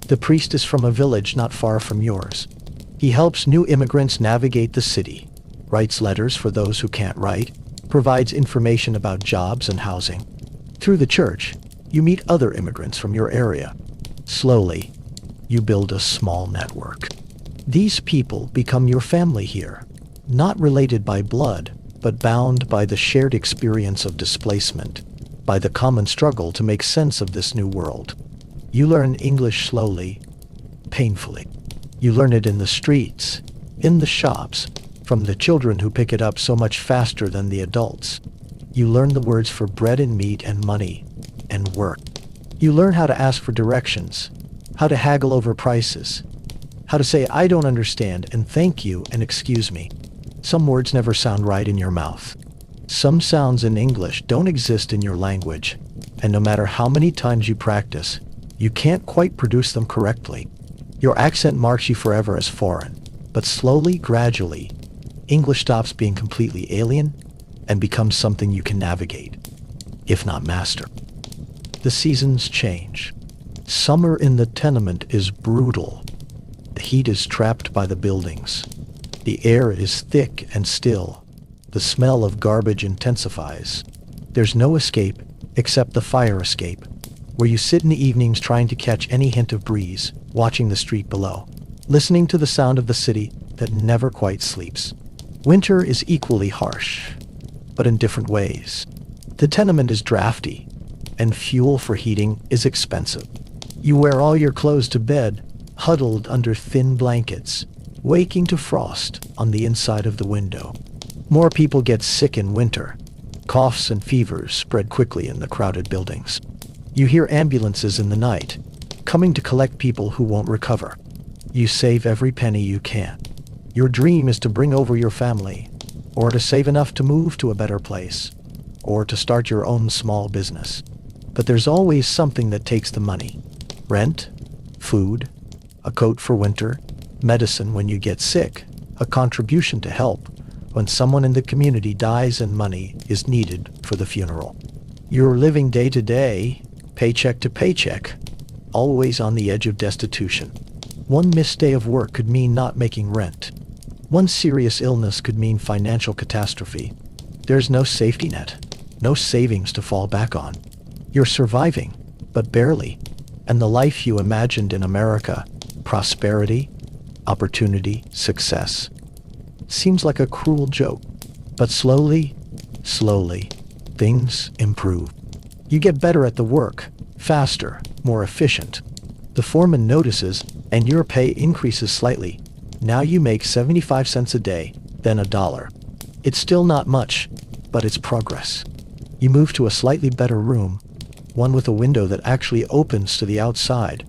The priest is from a village not far from yours. He helps new immigrants navigate the city, writes letters for those who can't write, provides information about jobs and housing. Through the church, you meet other immigrants from your area. Slowly, you build a small network. These people become your family here, not related by blood, but bound by the shared experience of displacement, by the common struggle to make sense of this new world. You learn English slowly, painfully. You learn it in the streets, in the shops, from the children who pick it up so much faster than the adults. You learn the words for bread and meat and money and work. You learn how to ask for directions, how to haggle over prices, how to say I don't understand and thank you and excuse me. Some words never sound right in your mouth. Some sounds in English don't exist in your language, and no matter how many times you practice, you can't quite produce them correctly. Your accent marks you forever as foreign, but slowly, gradually, English stops being completely alien and becomes something you can navigate, if not master. The seasons change. Summer in the tenement is brutal. The heat is trapped by the buildings. The air is thick and still. The smell of garbage intensifies. There's no escape except the fire escape, where you sit in the evenings trying to catch any hint of breeze, watching the street below, listening to the sound of the city that never quite sleeps. Winter is equally harsh, but in different ways. The tenement is drafty, and fuel for heating is expensive. You wear all your clothes to bed, huddled under thin blankets, waking to frost on the inside of the window. More people get sick in winter. Coughs and fevers spread quickly in the crowded buildings. You hear ambulances in the night, coming to collect people who won't recover. You save every penny you can. Your dream is to bring over your family, or to save enough to move to a better place, or to start your own small business. But there's always something that takes the money. Rent, food, a coat for winter, medicine when you get sick, a contribution to help when someone in the community dies, and money is needed for the funeral. You're living day to day, paycheck to paycheck, always on the edge of destitution. One missed day of work could mean not making rent. One serious illness could mean financial catastrophe. There's no safety net, no savings to fall back on. You're surviving, but barely. And the life you imagined in America, prosperity, opportunity, success, seems like a cruel joke. But slowly, things improve. You get better at the work, faster, more efficient. The foreman notices, and your pay increases slightly, Now you make 75 cents a day, then $1. It's still not much, but it's progress. You move to a slightly better room, one with a window that actually opens to the outside,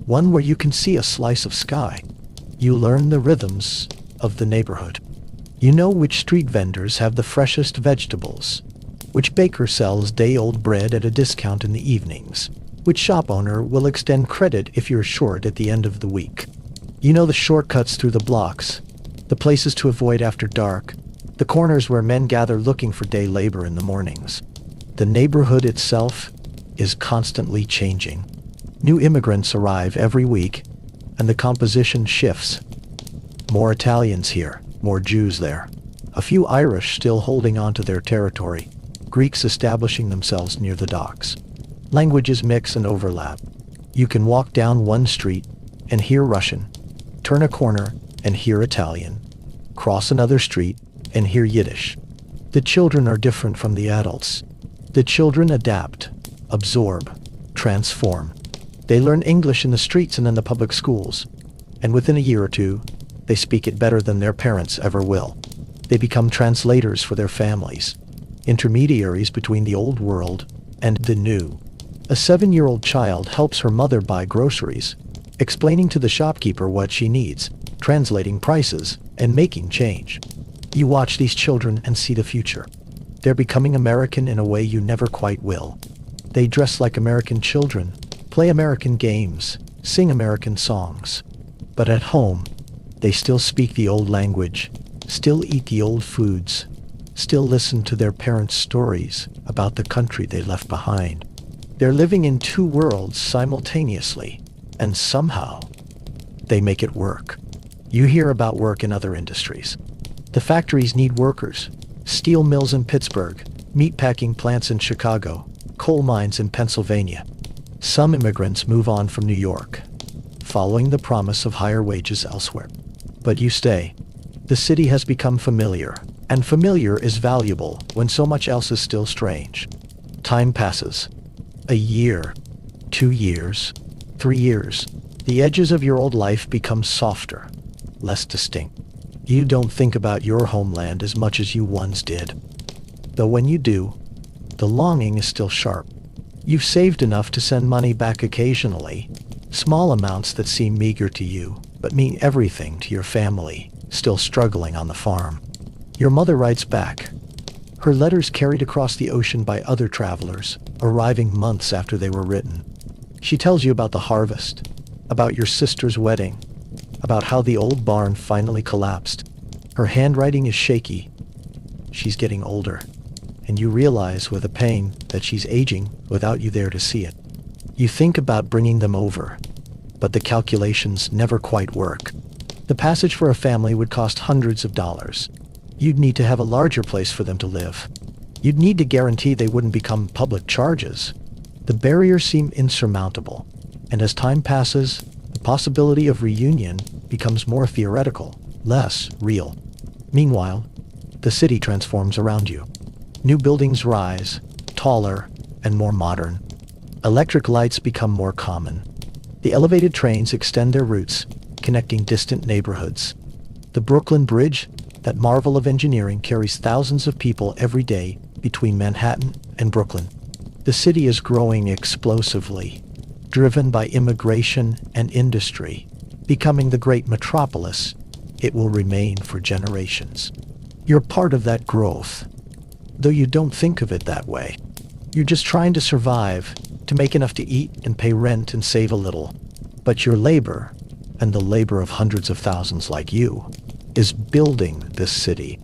one where you can see a slice of sky. You learn the rhythms of the neighborhood. You know which street vendors have the freshest vegetables, which baker sells day-old bread at a discount in the evenings, which shop owner will extend credit if you're short at the end of the week. You know the shortcuts through the blocks, the places to avoid after dark, the corners where men gather looking for day labor in the mornings. The neighborhood itself is constantly changing. New immigrants arrive every week, and the composition shifts. More Italians here, more Jews there. A few Irish still holding on to their territory, Greeks establishing themselves near the docks. Languages mix and overlap. You can walk down one street and hear Russian, turn a corner and hear Italian, cross another street and hear Yiddish. The children are different from the adults. The children adapt, absorb, transform. They learn English in the streets and in the public schools, and within a year or two, they speak it better than their parents ever will. They become translators for their families, intermediaries between the old world and the new. A 7-year-old child helps her mother buy groceries, explaining to the shopkeeper what she needs, translating prices, and making change. You watch these children and see the future. They're becoming American in a way you never quite will. They dress like American children, play American games, sing American songs. But at home, they still speak the old language, still eat the old foods, still listen to their parents' stories about the country they left behind. They're living in two worlds simultaneously, and somehow, they make it work. You hear about work in other industries. The factories need workers. Steel mills in Pittsburgh, meatpacking plants in Chicago, coal mines in Pennsylvania. Some immigrants move on from New York, following the promise of higher wages elsewhere. But you stay. The city has become familiar, and familiar is valuable when so much else is still strange. Time passes. A year, 2 years, 3 years. The edges of your old life become softer, less distinct. You don't think about your homeland as much as you once did. Though when you do, the longing is still sharp. You've saved enough to send money back occasionally, small amounts that seem meager to you, but mean everything to your family, still struggling on the farm. Your mother writes back. Her letters carried across the ocean by other travelers, arriving months after they were written. She tells you about the harvest, about your sister's wedding, about how the old barn finally collapsed. Her handwriting is shaky. She's getting older, and you realize with a pain that she's aging without you there to see it. You think about bringing them over, but the calculations never quite work. The passage for a family would cost hundreds of dollars. You'd need to have a larger place for them to live. You'd need to guarantee they wouldn't become public charges. The barriers seem insurmountable, and as time passes, the possibility of reunion becomes more theoretical, less real. Meanwhile, the city transforms around you. New buildings rise, taller and more modern. Electric lights become more common. The elevated trains extend their routes, connecting distant neighborhoods. The Brooklyn Bridge, that marvel of engineering, carries thousands of people every day between Manhattan and Brooklyn. The city is growing explosively, driven by immigration and industry, becoming the great metropolis it will remain for generations. You're part of that growth, though you don't think of it that way. You're just trying to survive, to make enough to eat and pay rent and save a little. But your labor, and the labor of hundreds of thousands like you, is building this city.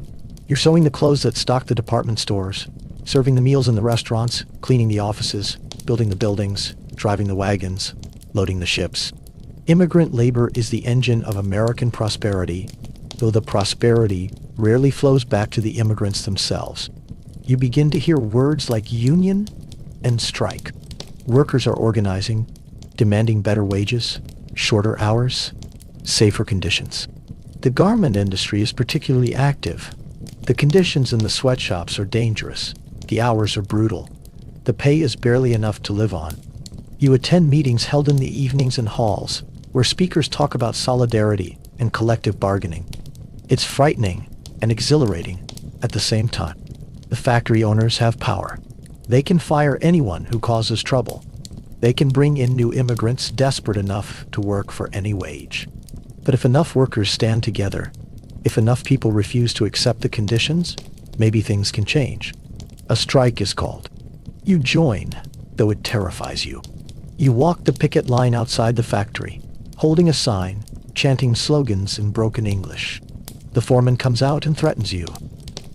You're sewing the clothes that stock the department stores, serving the meals in the restaurants, cleaning the offices, building the buildings, driving the wagons, loading the ships. Immigrant labor is the engine of American prosperity, though the prosperity rarely flows back to the immigrants themselves. You begin to hear words like union and strike. Workers are organizing, demanding better wages, shorter hours, safer conditions. The garment industry is particularly active. The conditions in the sweatshops are dangerous. The hours are brutal. The pay is barely enough to live on. You attend meetings held in the evenings and halls, where speakers talk about solidarity and collective bargaining. It's frightening and exhilarating at the same time. The factory owners have power. They can fire anyone who causes trouble. They can bring in new immigrants desperate enough to work for any wage. But if enough workers stand together, if enough people refuse to accept the conditions, maybe things can change. A strike is called. You join, though it terrifies you. You walk the picket line outside the factory, holding a sign, chanting slogans in broken English. The foreman comes out and threatens you.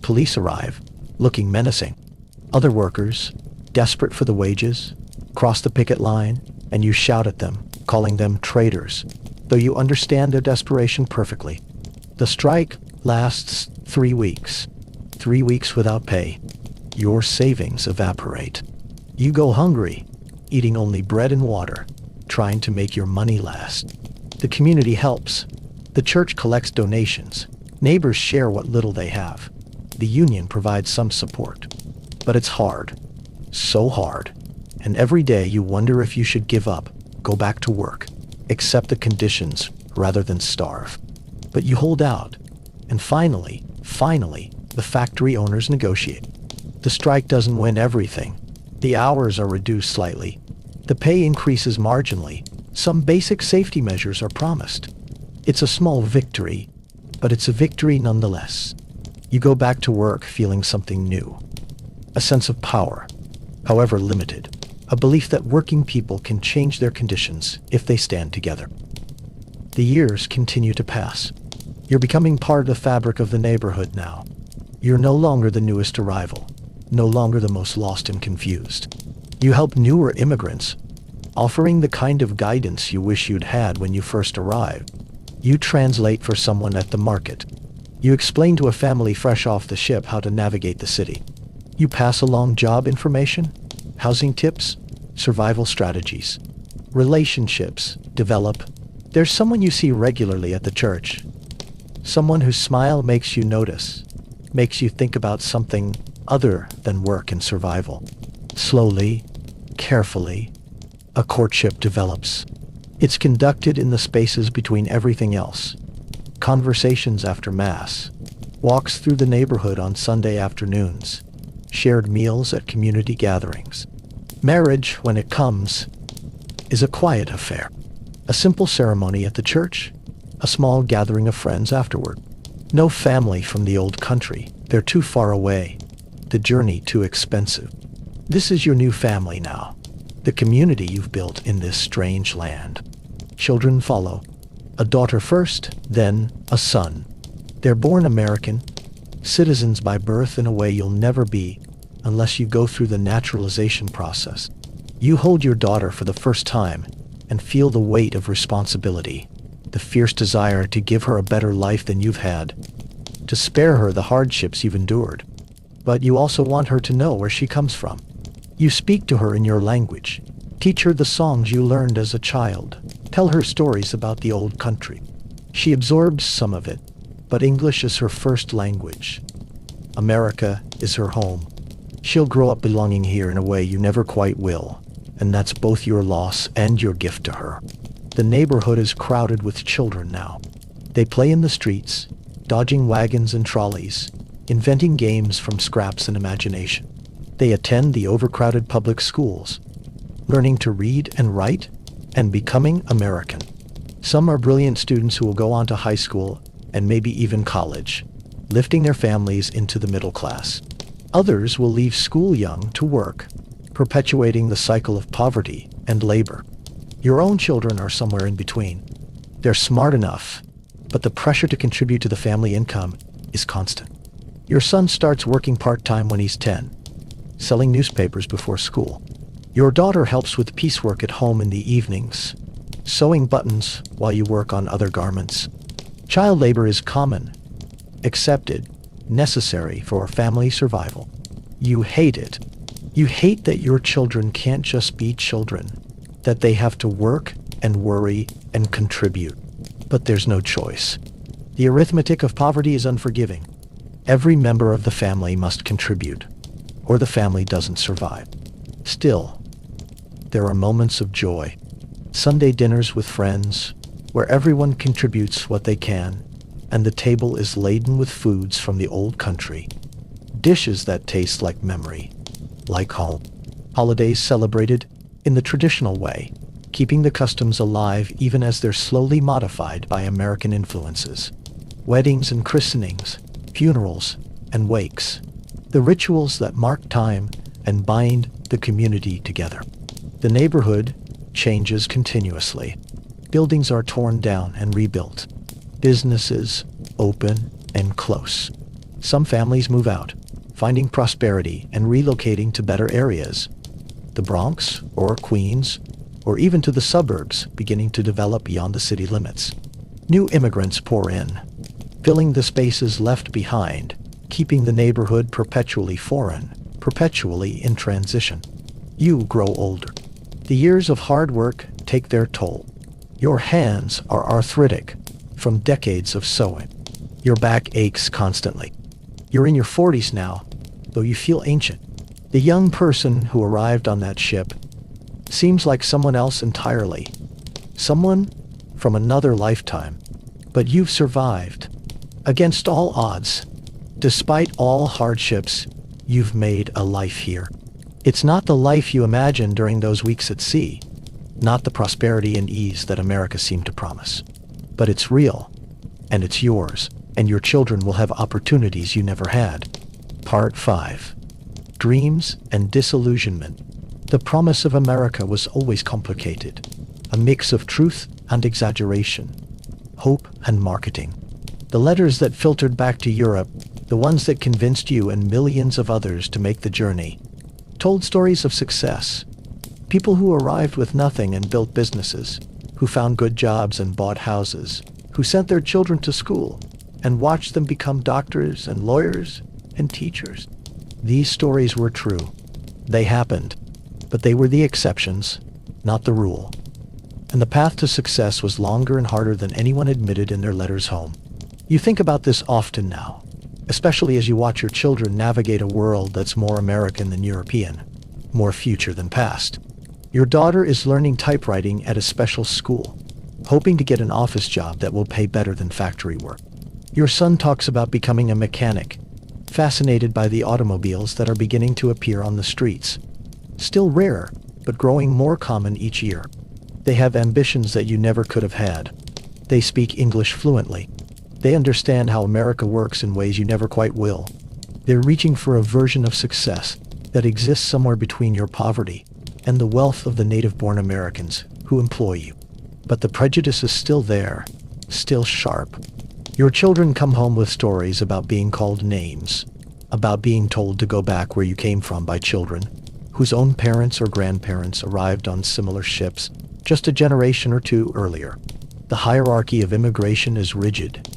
Police arrive, looking menacing. Other workers, desperate for the wages, cross the picket line, and you shout at them, calling them traitors, though you understand their desperation perfectly. The strike lasts 3 weeks. 3 weeks without pay. Your savings evaporate. You go hungry, eating only bread and water, trying to make your money last. The community helps. The church collects donations. Neighbors share what little they have. The union provides some support. But it's hard. So hard. And every day you wonder if you should give up, go back to work, accept the conditions rather than starve. But you hold out. And finally, the factory owners negotiate. The strike doesn't win everything. The hours are reduced slightly. The pay increases marginally. Some basic safety measures are promised. It's a small victory, but it's a victory nonetheless. You go back to work feeling something new. A sense of power, however limited. A belief that working people can change their conditions if they stand together. The years continue to pass. You're becoming part of the fabric of the neighborhood now. You're no longer the newest arrival, no longer the most lost and confused. You help newer immigrants, offering the kind of guidance you wish you'd had when you first arrived. You translate for someone at the market. You explain to a family fresh off the ship how to navigate the city. You pass along job information, housing tips, survival strategies. Relationships develop. There's someone you see regularly at the church. Someone whose smile makes you notice, makes you think about something other than work and survival. Slowly, carefully, a courtship develops. It's conducted in the spaces between everything else. Conversations after Mass, walks through the neighborhood on Sunday afternoons, shared meals at community gatherings. Marriage, when it comes, is a quiet affair. A simple ceremony at the church, a small gathering of friends afterward. No family from the old country. They're too far away. The journey too expensive. This is your new family now. The community you've built in this strange land. Children follow. A daughter first, then a son. They're born American, citizens by birth in a way you'll never be unless you go through the naturalization process. You hold your daughter for the first time and feel the weight of responsibility, the fierce desire to give her a better life than you've had, to spare her the hardships you've endured. But you also want her to know where she comes from. You speak to her in your language, teach her the songs you learned as a child, tell her stories about the old country. She absorbs some of it, but English is her first language. America is her home. She'll grow up belonging here in a way you never quite will, and that's both your loss and your gift to her. The neighborhood is crowded with children now. They play in the streets, dodging wagons and trolleys, inventing games from scraps and imagination. They attend the overcrowded public schools, learning to read and write, and becoming American. Some are brilliant students who will go on to high school and maybe even college, lifting their families into the middle class. Others will leave school young to work, perpetuating the cycle of poverty and labor. Your own children are somewhere in between. They're smart enough, but the pressure to contribute to the family income is constant. Your son starts working part-time when he's 10, selling newspapers before school. Your daughter helps with piecework at home in the evenings, sewing buttons while you work on other garments. Child labor is common, accepted, necessary for family survival. You hate it. You hate that your children can't just be children, that they have to work and worry and contribute. But there's no choice. The arithmetic of poverty is unforgiving. Every member of the family must contribute, or the family doesn't survive. Still, there are moments of joy. Sunday dinners with friends, where everyone contributes what they can, and the table is laden with foods from the old country. Dishes that taste like memory, like home. Holidays celebrated in the traditional way, keeping the customs alive even as they're slowly modified by American influences. Weddings and christenings, funerals and wakes. The rituals that mark time and bind the community together. The neighborhood changes continuously. Buildings are torn down and rebuilt. Businesses open and close. Some families move out, finding prosperity and relocating to better areas. The Bronx or Queens, or even to the suburbs, beginning to develop beyond the city limits. New immigrants pour in, filling the spaces left behind, keeping the neighborhood perpetually foreign, perpetually in transition. You grow older. The years of hard work take their toll. Your hands are arthritic from decades of sewing. Your back aches constantly. You're in your 40s now, though you feel ancient. The young person who arrived on that ship seems like someone else entirely. Someone from another lifetime. But you've survived. Against all odds, despite all hardships, you've made a life here. It's not the life you imagined during those weeks at sea, not the prosperity and ease that America seemed to promise. But it's real, and it's yours, and your children will have opportunities you never had. Part 5. Dreams and Disillusionment. The promise of America was always complicated, a mix of truth and exaggeration, hope and marketing. The letters that filtered back to Europe, the ones that convinced you and millions of others to make the journey, told stories of success. People who arrived with nothing and built businesses, who found good jobs and bought houses, who sent their children to school and watched them become doctors and lawyers and teachers. These stories were true. They happened, but they were the exceptions, not the rule. And the path to success was longer and harder than anyone admitted in their letters home. You think about this often now, especially as you watch your children navigate a world that's more American than European, more future than past. Your daughter is learning typewriting at a special school, hoping to get an office job that will pay better than factory work. Your son talks about becoming a mechanic, fascinated by the automobiles that are beginning to appear on the streets. Still rare, but growing more common each year. They have ambitions that you never could have had. They speak English fluently. They understand how America works in ways you never quite will. They're reaching for a version of success that exists somewhere between your poverty and the wealth of the native-born Americans who employ you. But the prejudice is still there, still sharp. Your children come home with stories about being called names, about being told to go back where you came from by children whose own parents or grandparents arrived on similar ships just a generation or two earlier. The hierarchy of immigration is rigid.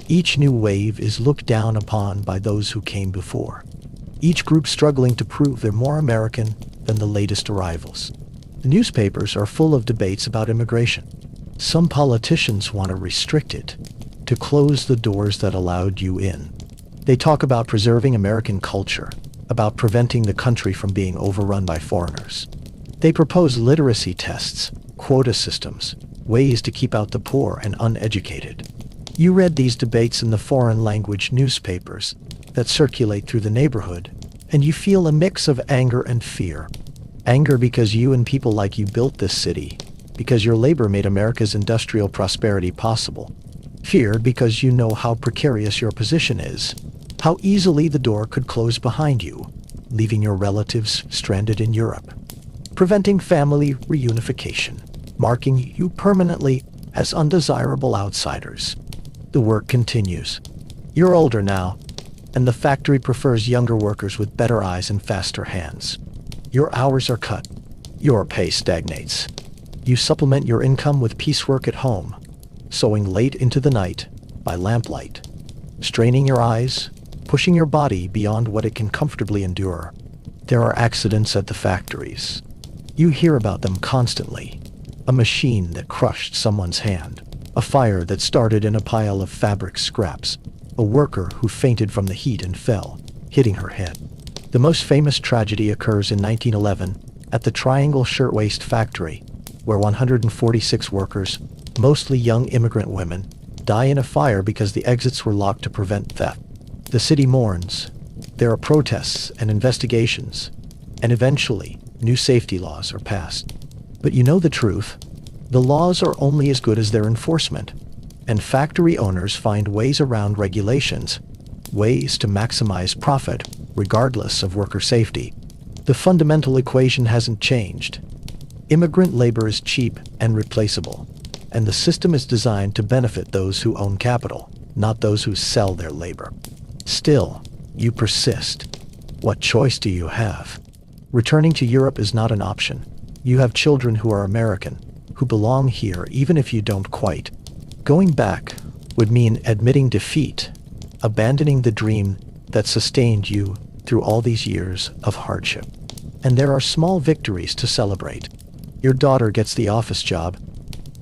Each new wave is looked down upon by those who came before. Each group struggling to prove they're more American than the latest arrivals. The newspapers are full of debates about immigration. Some politicians want to restrict it, to close the doors that allowed you in. They talk about preserving American culture, about preventing the country from being overrun by foreigners. They propose literacy tests, quota systems, ways to keep out the poor and uneducated. You read these debates in the foreign language newspapers that circulate through the neighborhood, and you feel a mix of anger and fear. Anger because you and people like you built this city, because your labor made America's industrial prosperity possible. Fear because you know how precarious your position is, how easily the door could close behind you, leaving your relatives stranded in Europe, preventing family reunification, marking you permanently as undesirable outsiders. The work continues. You're older now, and the factory prefers younger workers with better eyes and faster hands. Your hours are cut. Your pay stagnates. You supplement your income with piecework at home, sewing late into the night by lamplight, straining your eyes, pushing your body beyond what it can comfortably endure. There are accidents at the factories. You hear about them constantly. A machine that crushed someone's hand, a fire that started in a pile of fabric scraps, a worker who fainted from the heat and fell, hitting her head. The most famous tragedy occurs in 1911 at the Triangle Shirtwaist Factory, where 146 workers Mostly young immigrant women die in a fire because the exits were locked to prevent theft. The city mourns. There are protests and investigations, and eventually, new safety laws are passed. But you know the truth. The laws are only as good as their enforcement, and factory owners find ways around regulations, ways to maximize profit, regardless of worker safety. The fundamental equation hasn't changed. Immigrant labor is cheap and replaceable, and the system is designed to benefit those who own capital, not those who sell their labor. Still, you persist. What choice do you have? Returning to Europe is not an option. You have children who are American, who belong here even if you don't quite. Going back would mean admitting defeat, abandoning the dream that sustained you through all these years of hardship. And there are small victories to celebrate. Your daughter gets the office job,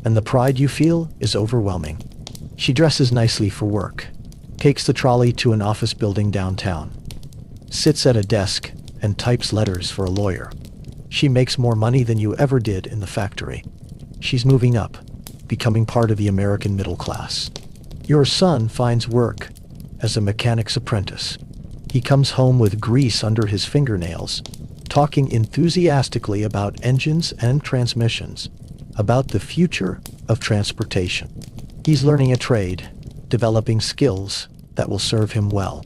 and the pride you feel is overwhelming. She dresses nicely for work, takes the trolley to an office building downtown, sits at a desk and types letters for a lawyer. She makes more money than you ever did in the factory. She's moving up, becoming part of the American middle class. Your son finds work as a mechanic's apprentice. He comes home with grease under his fingernails, talking enthusiastically about engines and transmissions, about the future of transportation. He's learning a trade, developing skills that will serve him well.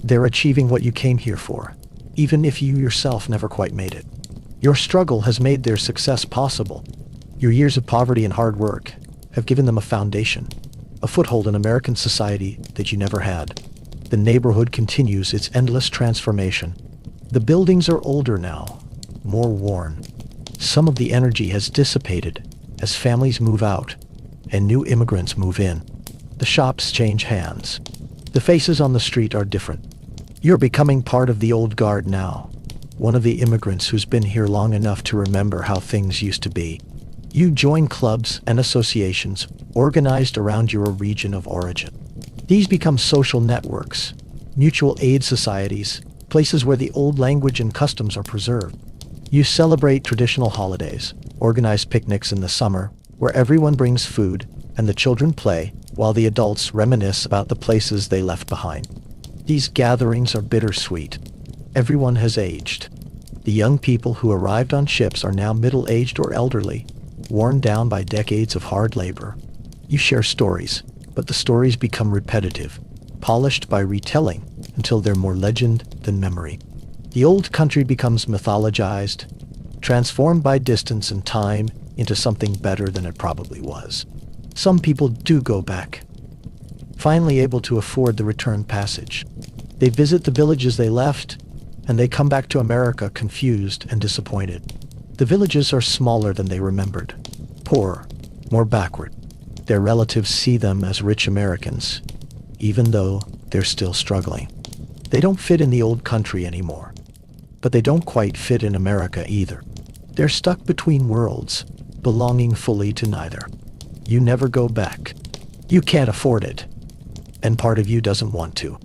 They're achieving what you came here for, even if you yourself never quite made it. Your struggle has made their success possible. Your years of poverty and hard work have given them a foundation, a foothold in American society that you never had. The neighborhood continues its endless transformation. The buildings are older now, more worn. Some of the energy has dissipated as families move out and new immigrants move in. The shops change hands. The faces on the street are different. You're becoming part of the old guard now, one of the immigrants who's been here long enough to remember how things used to be. You join clubs and associations organized around your region of origin. These become social networks, mutual aid societies, places where the old language and customs are preserved. You celebrate traditional holidays, organize picnics in the summer, where everyone brings food and the children play, while the adults reminisce about the places they left behind. These gatherings are bittersweet. Everyone has aged. The young people who arrived on ships are now middle-aged or elderly, worn down by decades of hard labor. You share stories, but the stories become repetitive, polished by retelling until they're more legend than memory. The old country becomes mythologized, transformed by distance and time into something better than it probably was. Some people do go back, finally able to afford the return passage. They visit the villages they left, and they come back to America confused and disappointed. The villages are smaller than they remembered, poorer, more backward. Their relatives see them as rich Americans, even though they're still struggling. They don't fit in the old country anymore, but they don't quite fit in America either. They're stuck between worlds, belonging fully to neither. You never go back. You can't afford it, and part of you doesn't want to.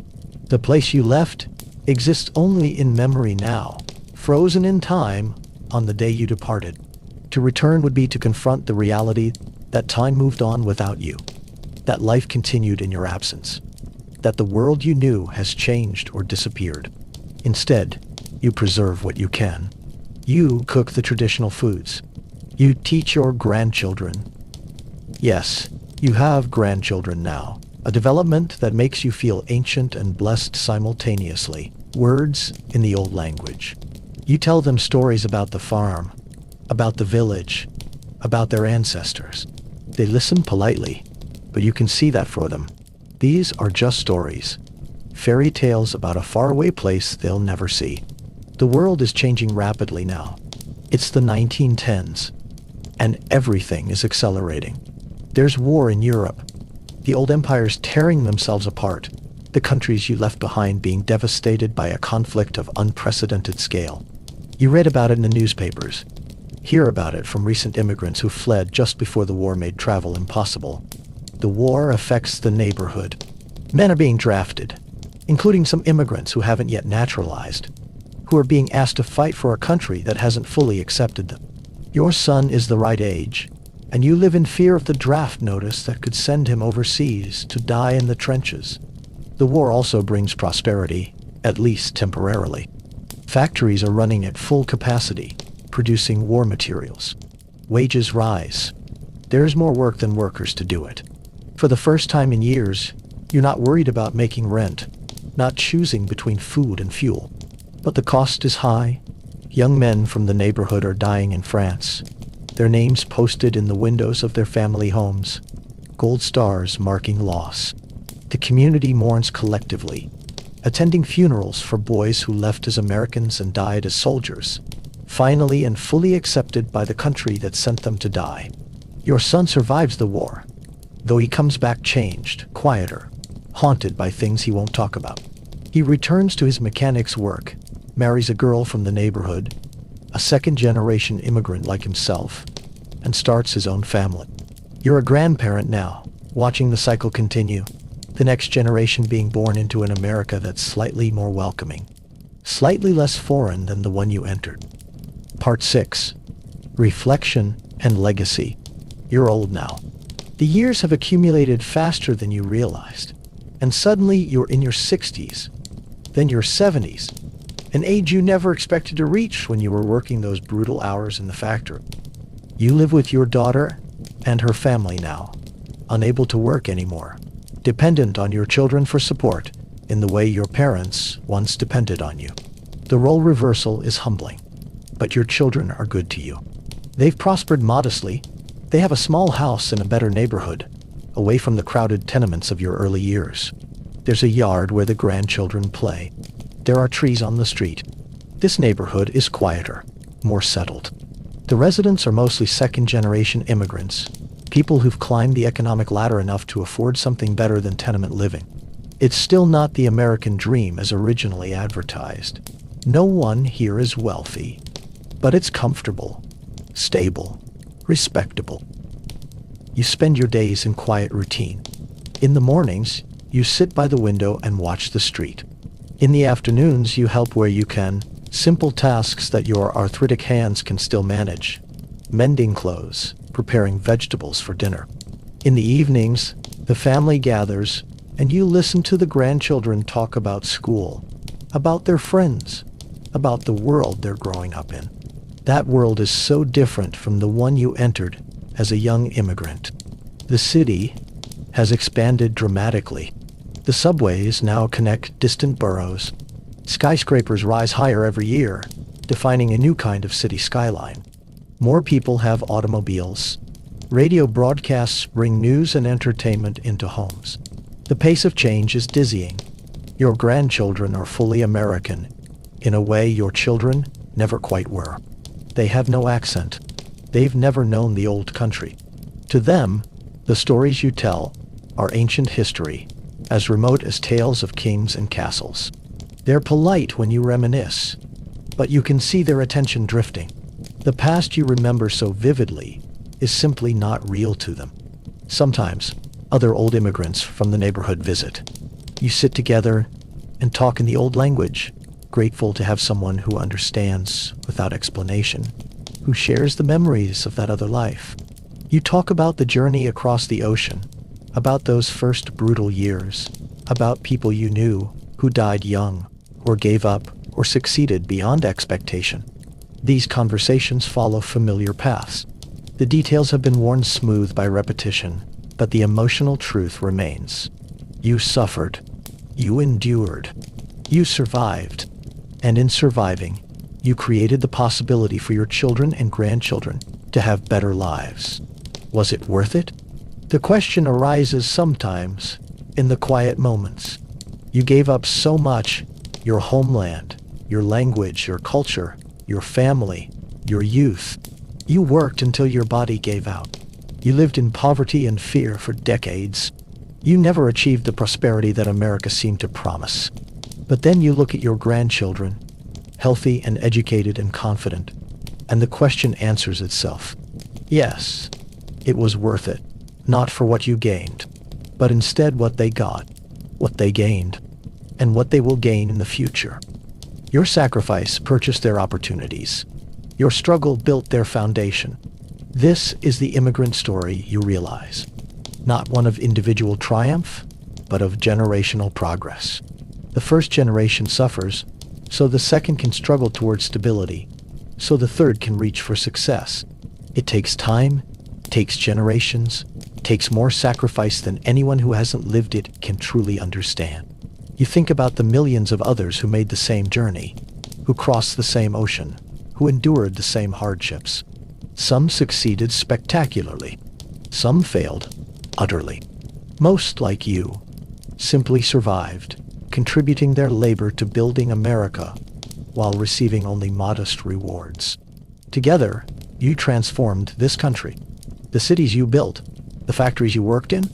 The place you left exists only in memory now, frozen in time on the day you departed. To return would be to confront the reality that time moved on without you, that life continued in your absence, that the world you knew has changed or disappeared. Instead, you preserve what you can. You cook the traditional foods. You teach your grandchildren. Yes, you have grandchildren now, a development that makes you feel ancient and blessed simultaneously. Words in the old language. You tell them stories about the farm, about the village, about their ancestors. They listen politely, but you can see that for them. These are just stories, fairy tales about a faraway place they'll never see. The world is changing rapidly now. It's the 1910s, and everything is accelerating. There's war in Europe, the old empires tearing themselves apart, the countries you left behind being devastated by a conflict of unprecedented scale. You read about it in the newspapers, hear about it from recent immigrants who fled just before the war made travel impossible. The war affects the neighborhood. Men are being drafted, including some immigrants who haven't yet naturalized, who are being asked to fight for a country that hasn't fully accepted them. Your son is the right age. And you live in fear of the draft notice that could send him overseas to die in the trenches. The war also brings prosperity, at least temporarily. Factories are running at full capacity, producing war materials. Wages rise. There's more work than workers to do it. For the first time in years, you're not worried about making rent, not choosing between food and fuel. But the cost is high. Young men from the neighborhood are dying in France, their names posted in the windows of their family homes, gold stars marking loss. The community mourns collectively, attending funerals for boys who left as Americans and died as soldiers, finally and fully accepted by the country that sent them to die. Your son survives the war, though he comes back changed, quieter, haunted by things he won't talk about. He returns to his mechanic's work, marries a girl from the neighborhood, a second-generation immigrant like himself, and starts his own family. You're a grandparent now, watching the cycle continue, the next generation being born into an America that's slightly more welcoming, slightly less foreign than the one you entered. Part 6. Reflection and Legacy. You're old now. The years have accumulated faster than you realized, and suddenly you're in your 60s, then your 70s, an age you never expected to reach when you were working those brutal hours in the factory. You live with your daughter and her family now, unable to work anymore, dependent on your children for support in the way your parents once depended on you. The role reversal is humbling, but your children are good to you. They've prospered modestly. They have a small house in a better neighborhood, away from the crowded tenements of your early years. There's a yard where the grandchildren play. There are trees on the street. This neighborhood is quieter, more settled. The residents are mostly second-generation immigrants, people who've climbed the economic ladder enough to afford something better than tenement living. It's still not the American dream as originally advertised. No one here is wealthy, but it's comfortable, stable, respectable. You spend your days in quiet routine. In the mornings, you sit by the window and watch the street. In the afternoons, you help where you can, simple tasks that your arthritic hands can still manage. Mending clothes, preparing vegetables for dinner. In the evenings, the family gathers, and you listen to the grandchildren talk about school, about their friends, about the world they're growing up in. That world is so different from the one you entered as a young immigrant. The city has expanded dramatically. The subways now connect distant boroughs. Skyscrapers rise higher every year, defining a new kind of city skyline. More people have automobiles. Radio broadcasts bring news and entertainment into homes. The pace of change is dizzying. Your grandchildren are fully American, in a way your children never quite were. They have no accent. They've never known the old country. To them, the stories you tell are ancient history, as remote as tales of kings and castles. They're polite when you reminisce, but you can see their attention drifting. The past you remember so vividly is simply not real to them. Sometimes, other old immigrants from the neighborhood visit. You sit together and talk in the old language, grateful to have someone who understands without explanation, who shares the memories of that other life. You talk about the journey across the ocean, about those first brutal years, about people you knew who died young, or gave up, or succeeded beyond expectation. These conversations follow familiar paths. The details have been worn smooth by repetition, but the emotional truth remains. You suffered. You endured. You survived. And in surviving, you created the possibility for your children and grandchildren to have better lives. Was it worth it? The question arises sometimes in the quiet moments. You gave up so much, your homeland, your language, your culture, your family, your youth. You worked until your body gave out. You lived in poverty and fear for decades. You never achieved the prosperity that America seemed to promise. But then you look at your grandchildren, healthy and educated and confident, and the question answers itself. Yes, it was worth it. Not for what you gained, but instead what they got, what they gained, and what they will gain in the future. Your sacrifice purchased their opportunities. Your struggle built their foundation. This is the immigrant story, you realize. Not one of individual triumph, but of generational progress. The first generation suffers, so the second can struggle towards stability, so the third can reach for success. It takes time, takes generations, takes more sacrifice than anyone who hasn't lived it can truly understand. You think about the millions of others who made the same journey, who crossed the same ocean, who endured the same hardships. Some succeeded spectacularly. Some failed utterly. Most, like you, simply survived, contributing their labor to building America while receiving only modest rewards. Together, you transformed this country. The cities you built, the factories you worked in,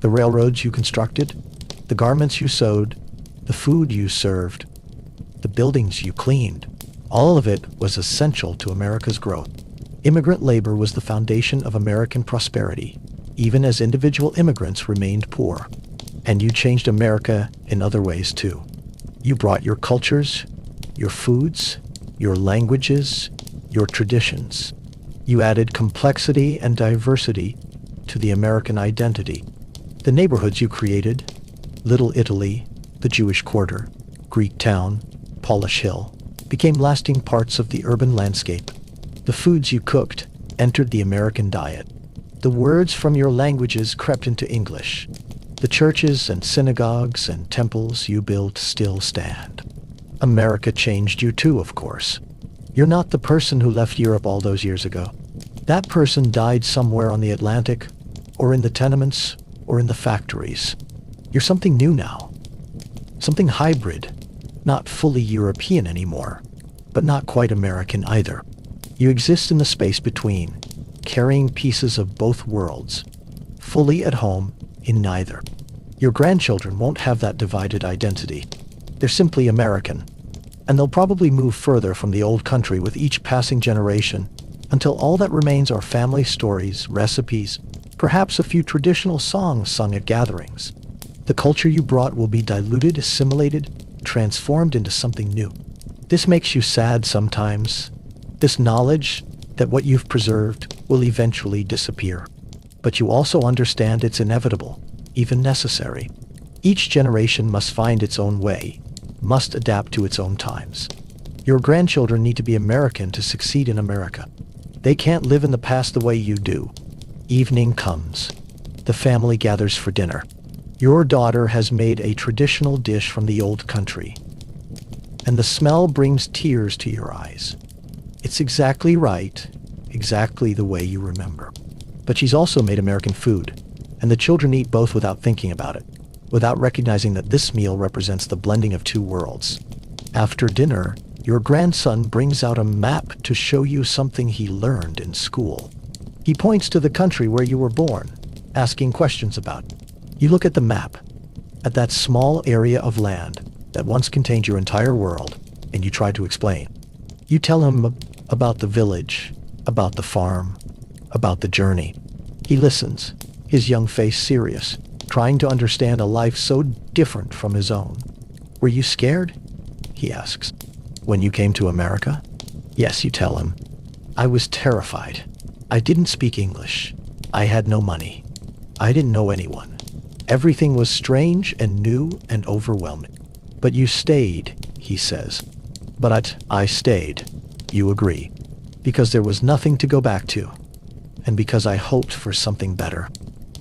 the railroads you constructed, the garments you sewed, the food you served, the buildings you cleaned. All of it was essential to America's growth. Immigrant labor was the foundation of American prosperity, even as individual immigrants remained poor. And you changed America in other ways too. You brought your cultures, your foods, your languages, your traditions. You added complexity and diversity to the American identity. The neighborhoods you created, Little Italy, the Jewish Quarter, Greek Town, Polish Hill, became lasting parts of the urban landscape. The foods you cooked entered the American diet. The words from your languages crept into English. The churches and synagogues and temples you built still stand. America changed you too, of course. You're not the person who left Europe all those years ago. That person died somewhere on the Atlantic, or in the tenements, or in the factories. You're something new now. Something hybrid. Not fully European anymore, but not quite American either. You exist in the space between, carrying pieces of both worlds, fully at home in neither. Your grandchildren won't have that divided identity. They're simply American, and they'll probably move further from the old country with each passing generation until all that remains are family stories, recipes, perhaps a few traditional songs sung at gatherings. The culture you brought will be diluted, assimilated, transformed into something new. This makes you sad sometimes. This knowledge that what you've preserved will eventually disappear. But you also understand it's inevitable, even necessary. Each generation must find its own way, must adapt to its own times. Your grandchildren need to be American to succeed in America. They can't live in the past the way you do. Evening comes. The family gathers for dinner. Your daughter has made a traditional dish from the old country, and the smell brings tears to your eyes. It's exactly right, exactly the way you remember. But she's also made American food, and the children eat both without thinking about it, without recognizing that this meal represents the blending of two worlds. After dinner, your grandson brings out a map to show you something he learned in school. He points to the country where you were born, asking questions about it. You look at the map, at that small area of land that once contained your entire world, and you try to explain. You tell him about the village, about the farm, about the journey. He listens, his young face serious, trying to understand a life so different from his own. Were you scared? He asks. When you came to America? Yes, you tell him. I was terrified. I didn't speak English. I had no money. I didn't know anyone. Everything was strange and new and overwhelming. But you stayed, he says. But I stayed. You agree. Because there was nothing to go back to. And because I hoped for something better.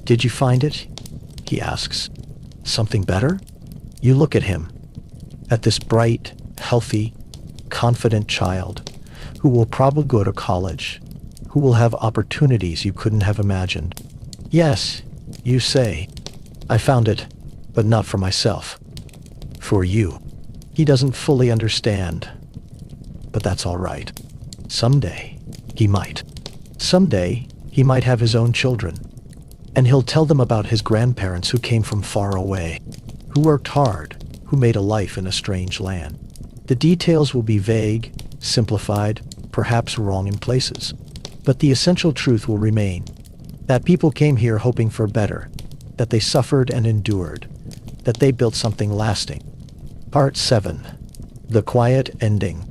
Did you find it? He asks. Something better? You look at him. At this bright, healthy, confident child who will probably go to college, who will have opportunities you couldn't have imagined. Yes, you say. I found it, but not for myself. For you. He doesn't fully understand. But that's all right. Someday, he might. Someday, he might have his own children. And he'll tell them about his grandparents who came from far away, who worked hard, who made a life in a strange land. The details will be vague, simplified, perhaps wrong in places. But the essential truth will remain. That people came here hoping for better. That they suffered and endured. That they built something lasting. Part 7. The quiet ending.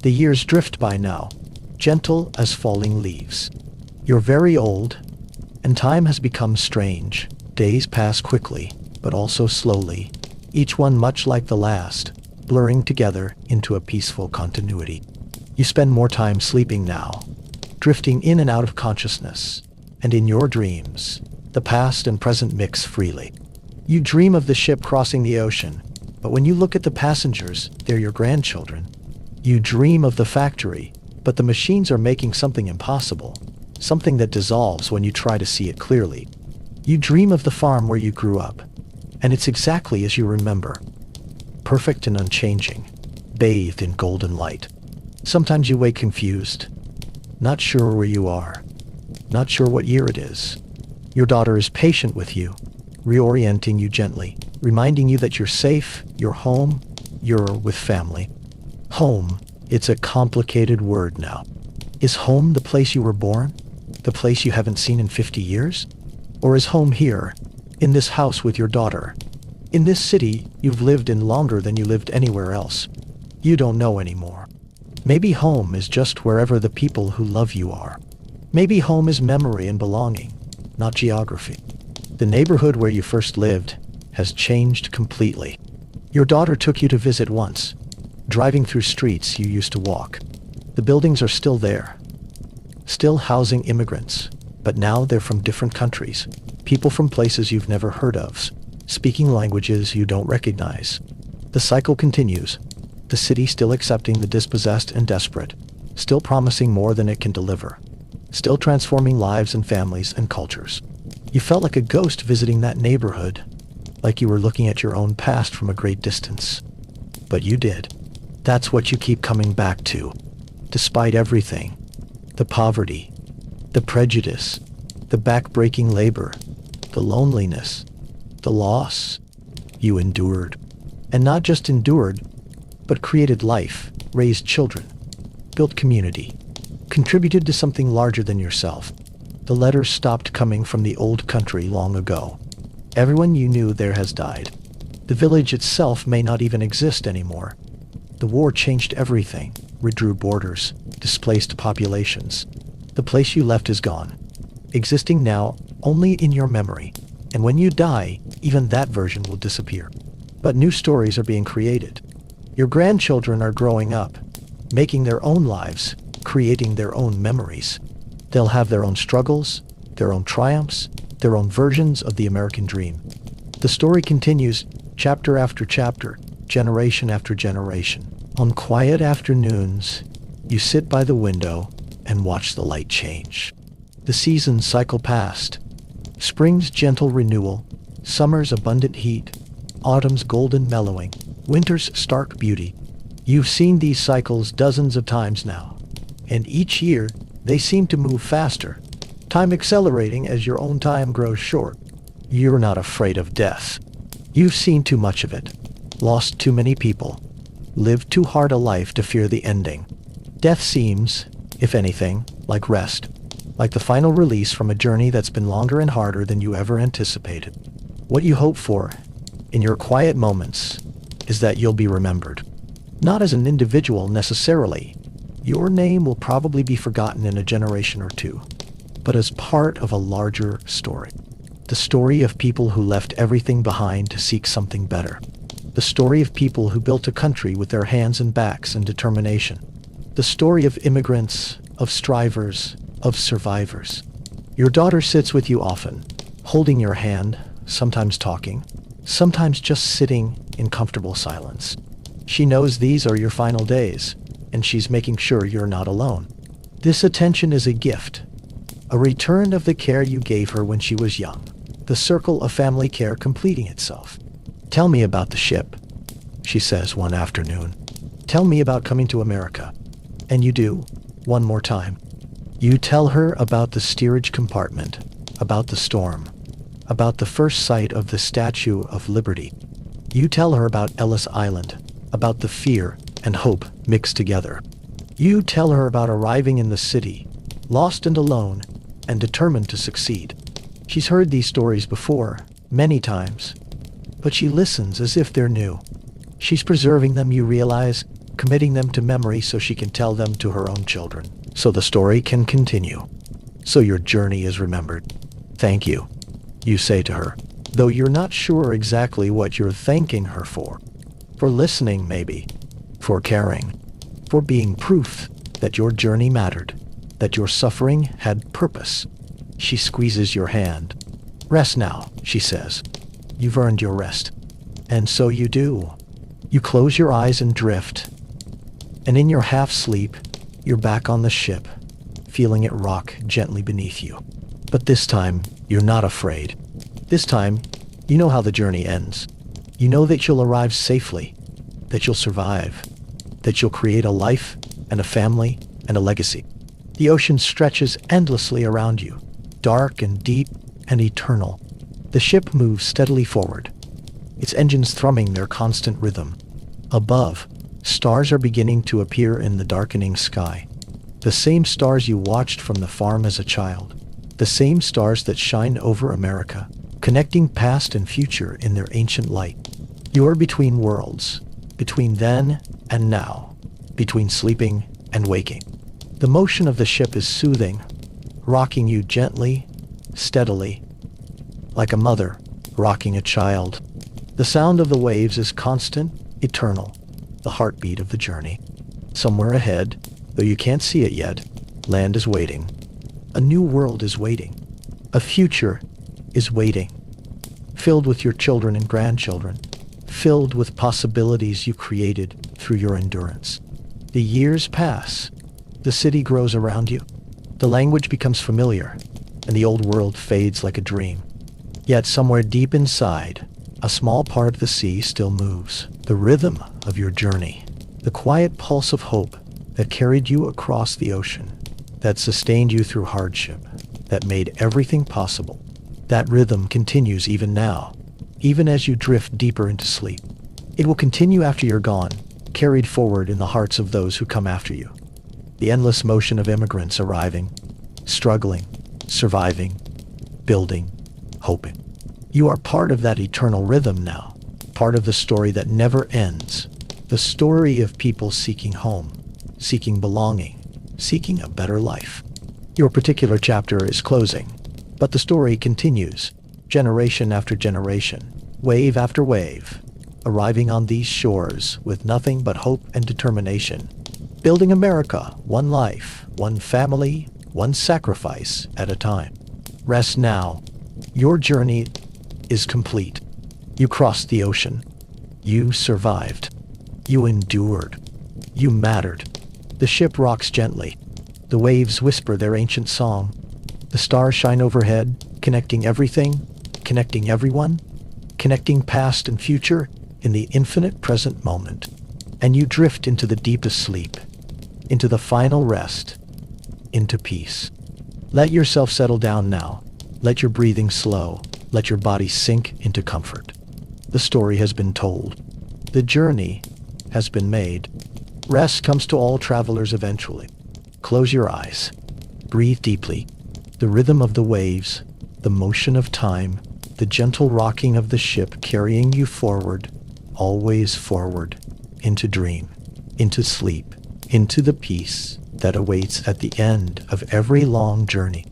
The years drift by now, gentle as falling leaves. You're very old, and time has become strange. Days pass quickly, but also slowly, each one much like the last, blurring together into a peaceful continuity. You spend more time sleeping now, drifting in and out of consciousness, and in your dreams, the past and present mix freely. You dream of the ship crossing the ocean, but when you look at the passengers, they're your grandchildren. You dream of the factory, but the machines are making something impossible, something that dissolves when you try to see it clearly. You dream of the farm where you grew up, and it's exactly as you remember. Perfect and unchanging, bathed in golden light. Sometimes you wake confused, not sure where you are, not sure what year it is. Your daughter is patient with you, reorienting you gently, reminding you that you're safe, you're home, you're with family. Home, it's a complicated word now. Is home the place you were born? The place you haven't seen in 50 years? Or is home here, in this house with your daughter? In this city you've lived in longer than you lived anywhere else? You don't know anymore. Maybe home is just wherever the people who love you are. Maybe home is memory and belonging, not geography. The neighborhood where you first lived has changed completely. Your daughter took you to visit once, driving through streets you used to walk. The buildings are still there, still housing immigrants, but now they're from different countries, people from places you've never heard of, speaking languages you don't recognize. The cycle continues, the city still accepting the dispossessed and desperate, still promising more than it can deliver, still transforming lives and families and cultures. You felt like a ghost visiting that neighborhood, like you were looking at your own past from a great distance. But you did. That's what you keep coming back to, despite everything. The poverty, the prejudice, the back-breaking labor, the loneliness, the loss. You endured. And not just endured, but created life, raised children, built community, contributed to something larger than yourself. The letters stopped coming from the old country long ago. Everyone you knew there has died. The village itself may not even exist anymore. The war changed everything, redrew borders, displaced populations. The place you left is gone, existing now only in your memory. And when you die, even that version will disappear. But new stories are being created. Your grandchildren are growing up, making their own lives, creating their own memories. They'll have their own struggles, their own triumphs, their own versions of the American dream. The story continues, chapter after chapter, generation after generation. On quiet afternoons, you sit by the window and watch the light change. The seasons cycle past. Spring's gentle renewal, summer's abundant heat, autumn's golden mellowing, winter's stark beauty. You've seen these cycles dozens of times now, and each year they seem to move faster, time accelerating as your own time grows short. You're not afraid of death. You've seen too much of it, lost too many people, lived too hard a life to fear the ending. Death seems, if anything, like rest, like the final release from a journey that's been longer and harder than you ever anticipated. What you hope for, in your quiet moments, is that you'll be remembered. Not as an individual necessarily. Your name will probably be forgotten in a generation or two, but as part of a larger story. The story of people who left everything behind to seek something better. The story of people who built a country with their hands and backs and determination. The story of immigrants, of strivers, of survivors. Your daughter sits with you often, holding your hand, sometimes talking, sometimes just sitting in comfortable silence. She knows these are your final days, and she's making sure you're not alone. This attention is a gift, a return of the care you gave her when she was young, the circle of family care completing itself. "Tell me about the ship," she says one afternoon. "Tell me about coming to America." And you do, one more time. You tell her about the steerage compartment, about the storm, about the first sight of the Statue of Liberty. You tell her about Ellis Island, about the fear and hope mixed together. You tell her about arriving in the city, lost and alone, and determined to succeed. She's heard these stories before, many times, but she listens as if they're new. She's preserving them, you realize, committing them to memory so she can tell them to her own children, so the story can continue. So your journey is remembered. Thank you, you say to her, though you're not sure exactly what you're thanking her for. For listening, maybe. For caring. For being proof that your journey mattered, that your suffering had purpose. She squeezes your hand. Rest now, she says. You've earned your rest. And so you do. You close your eyes and drift. And in your half-sleep, you're back on the ship, feeling it rock gently beneath you. But this time, you're not afraid. This time, you know how the journey ends. You know that you'll arrive safely, that you'll survive, that you'll create a life and a family and a legacy. The ocean stretches endlessly around you, dark and deep and eternal. The ship moves steadily forward, its engines thrumming their constant rhythm. Above, stars are beginning to appear in the darkening sky. The same stars you watched from the farm as a child. The same stars that shine over America, connecting past and future in their ancient light. You are between worlds, between then and now, between sleeping and waking. The motion of the ship is soothing, rocking you gently, steadily, like a mother rocking a child. The sound of the waves is constant, eternal, the heartbeat of the journey. Somewhere ahead, though you can't see it yet, land is waiting. A new world is waiting. A future is waiting, filled with your children and grandchildren, filled with possibilities you created through your endurance. The years pass. The city grows around you. The language becomes familiar, and the old world fades like a dream. Yet somewhere deep inside, a small part of the sea still moves. The rhythm of your journey, the quiet pulse of hope that carried you across the ocean, that sustained you through hardship, that made everything possible. That rhythm continues even now, even as you drift deeper into sleep. It will continue after you're gone, carried forward in the hearts of those who come after you. The endless motion of immigrants arriving, struggling, surviving, building, hoping. You are part of that eternal rhythm now, part of the story that never ends, the story of people seeking home, seeking belonging, seeking a better life. Your particular chapter is closing, but the story continues, generation after generation, wave after wave, arriving on these shores with nothing but hope and determination, building America, one life, one family, one sacrifice at a time. Rest now. Your journey is complete. You crossed the ocean. You survived. You endured. You mattered. The ship rocks gently. The waves whisper their ancient song. The stars shine overhead, connecting everything, connecting everyone, connecting past and future in the infinite present moment. And you drift into the deepest sleep, into the final rest, into peace. Let yourself settle down now. Let your breathing slow. Let your body sink into comfort. The story has been told. The journey has been made. Rest comes to all travelers eventually. Close your eyes. Breathe deeply. The rhythm of the waves, the motion of time, the gentle rocking of the ship carrying you forward, always forward, into dream, into sleep, into the peace that awaits at the end of every long journey.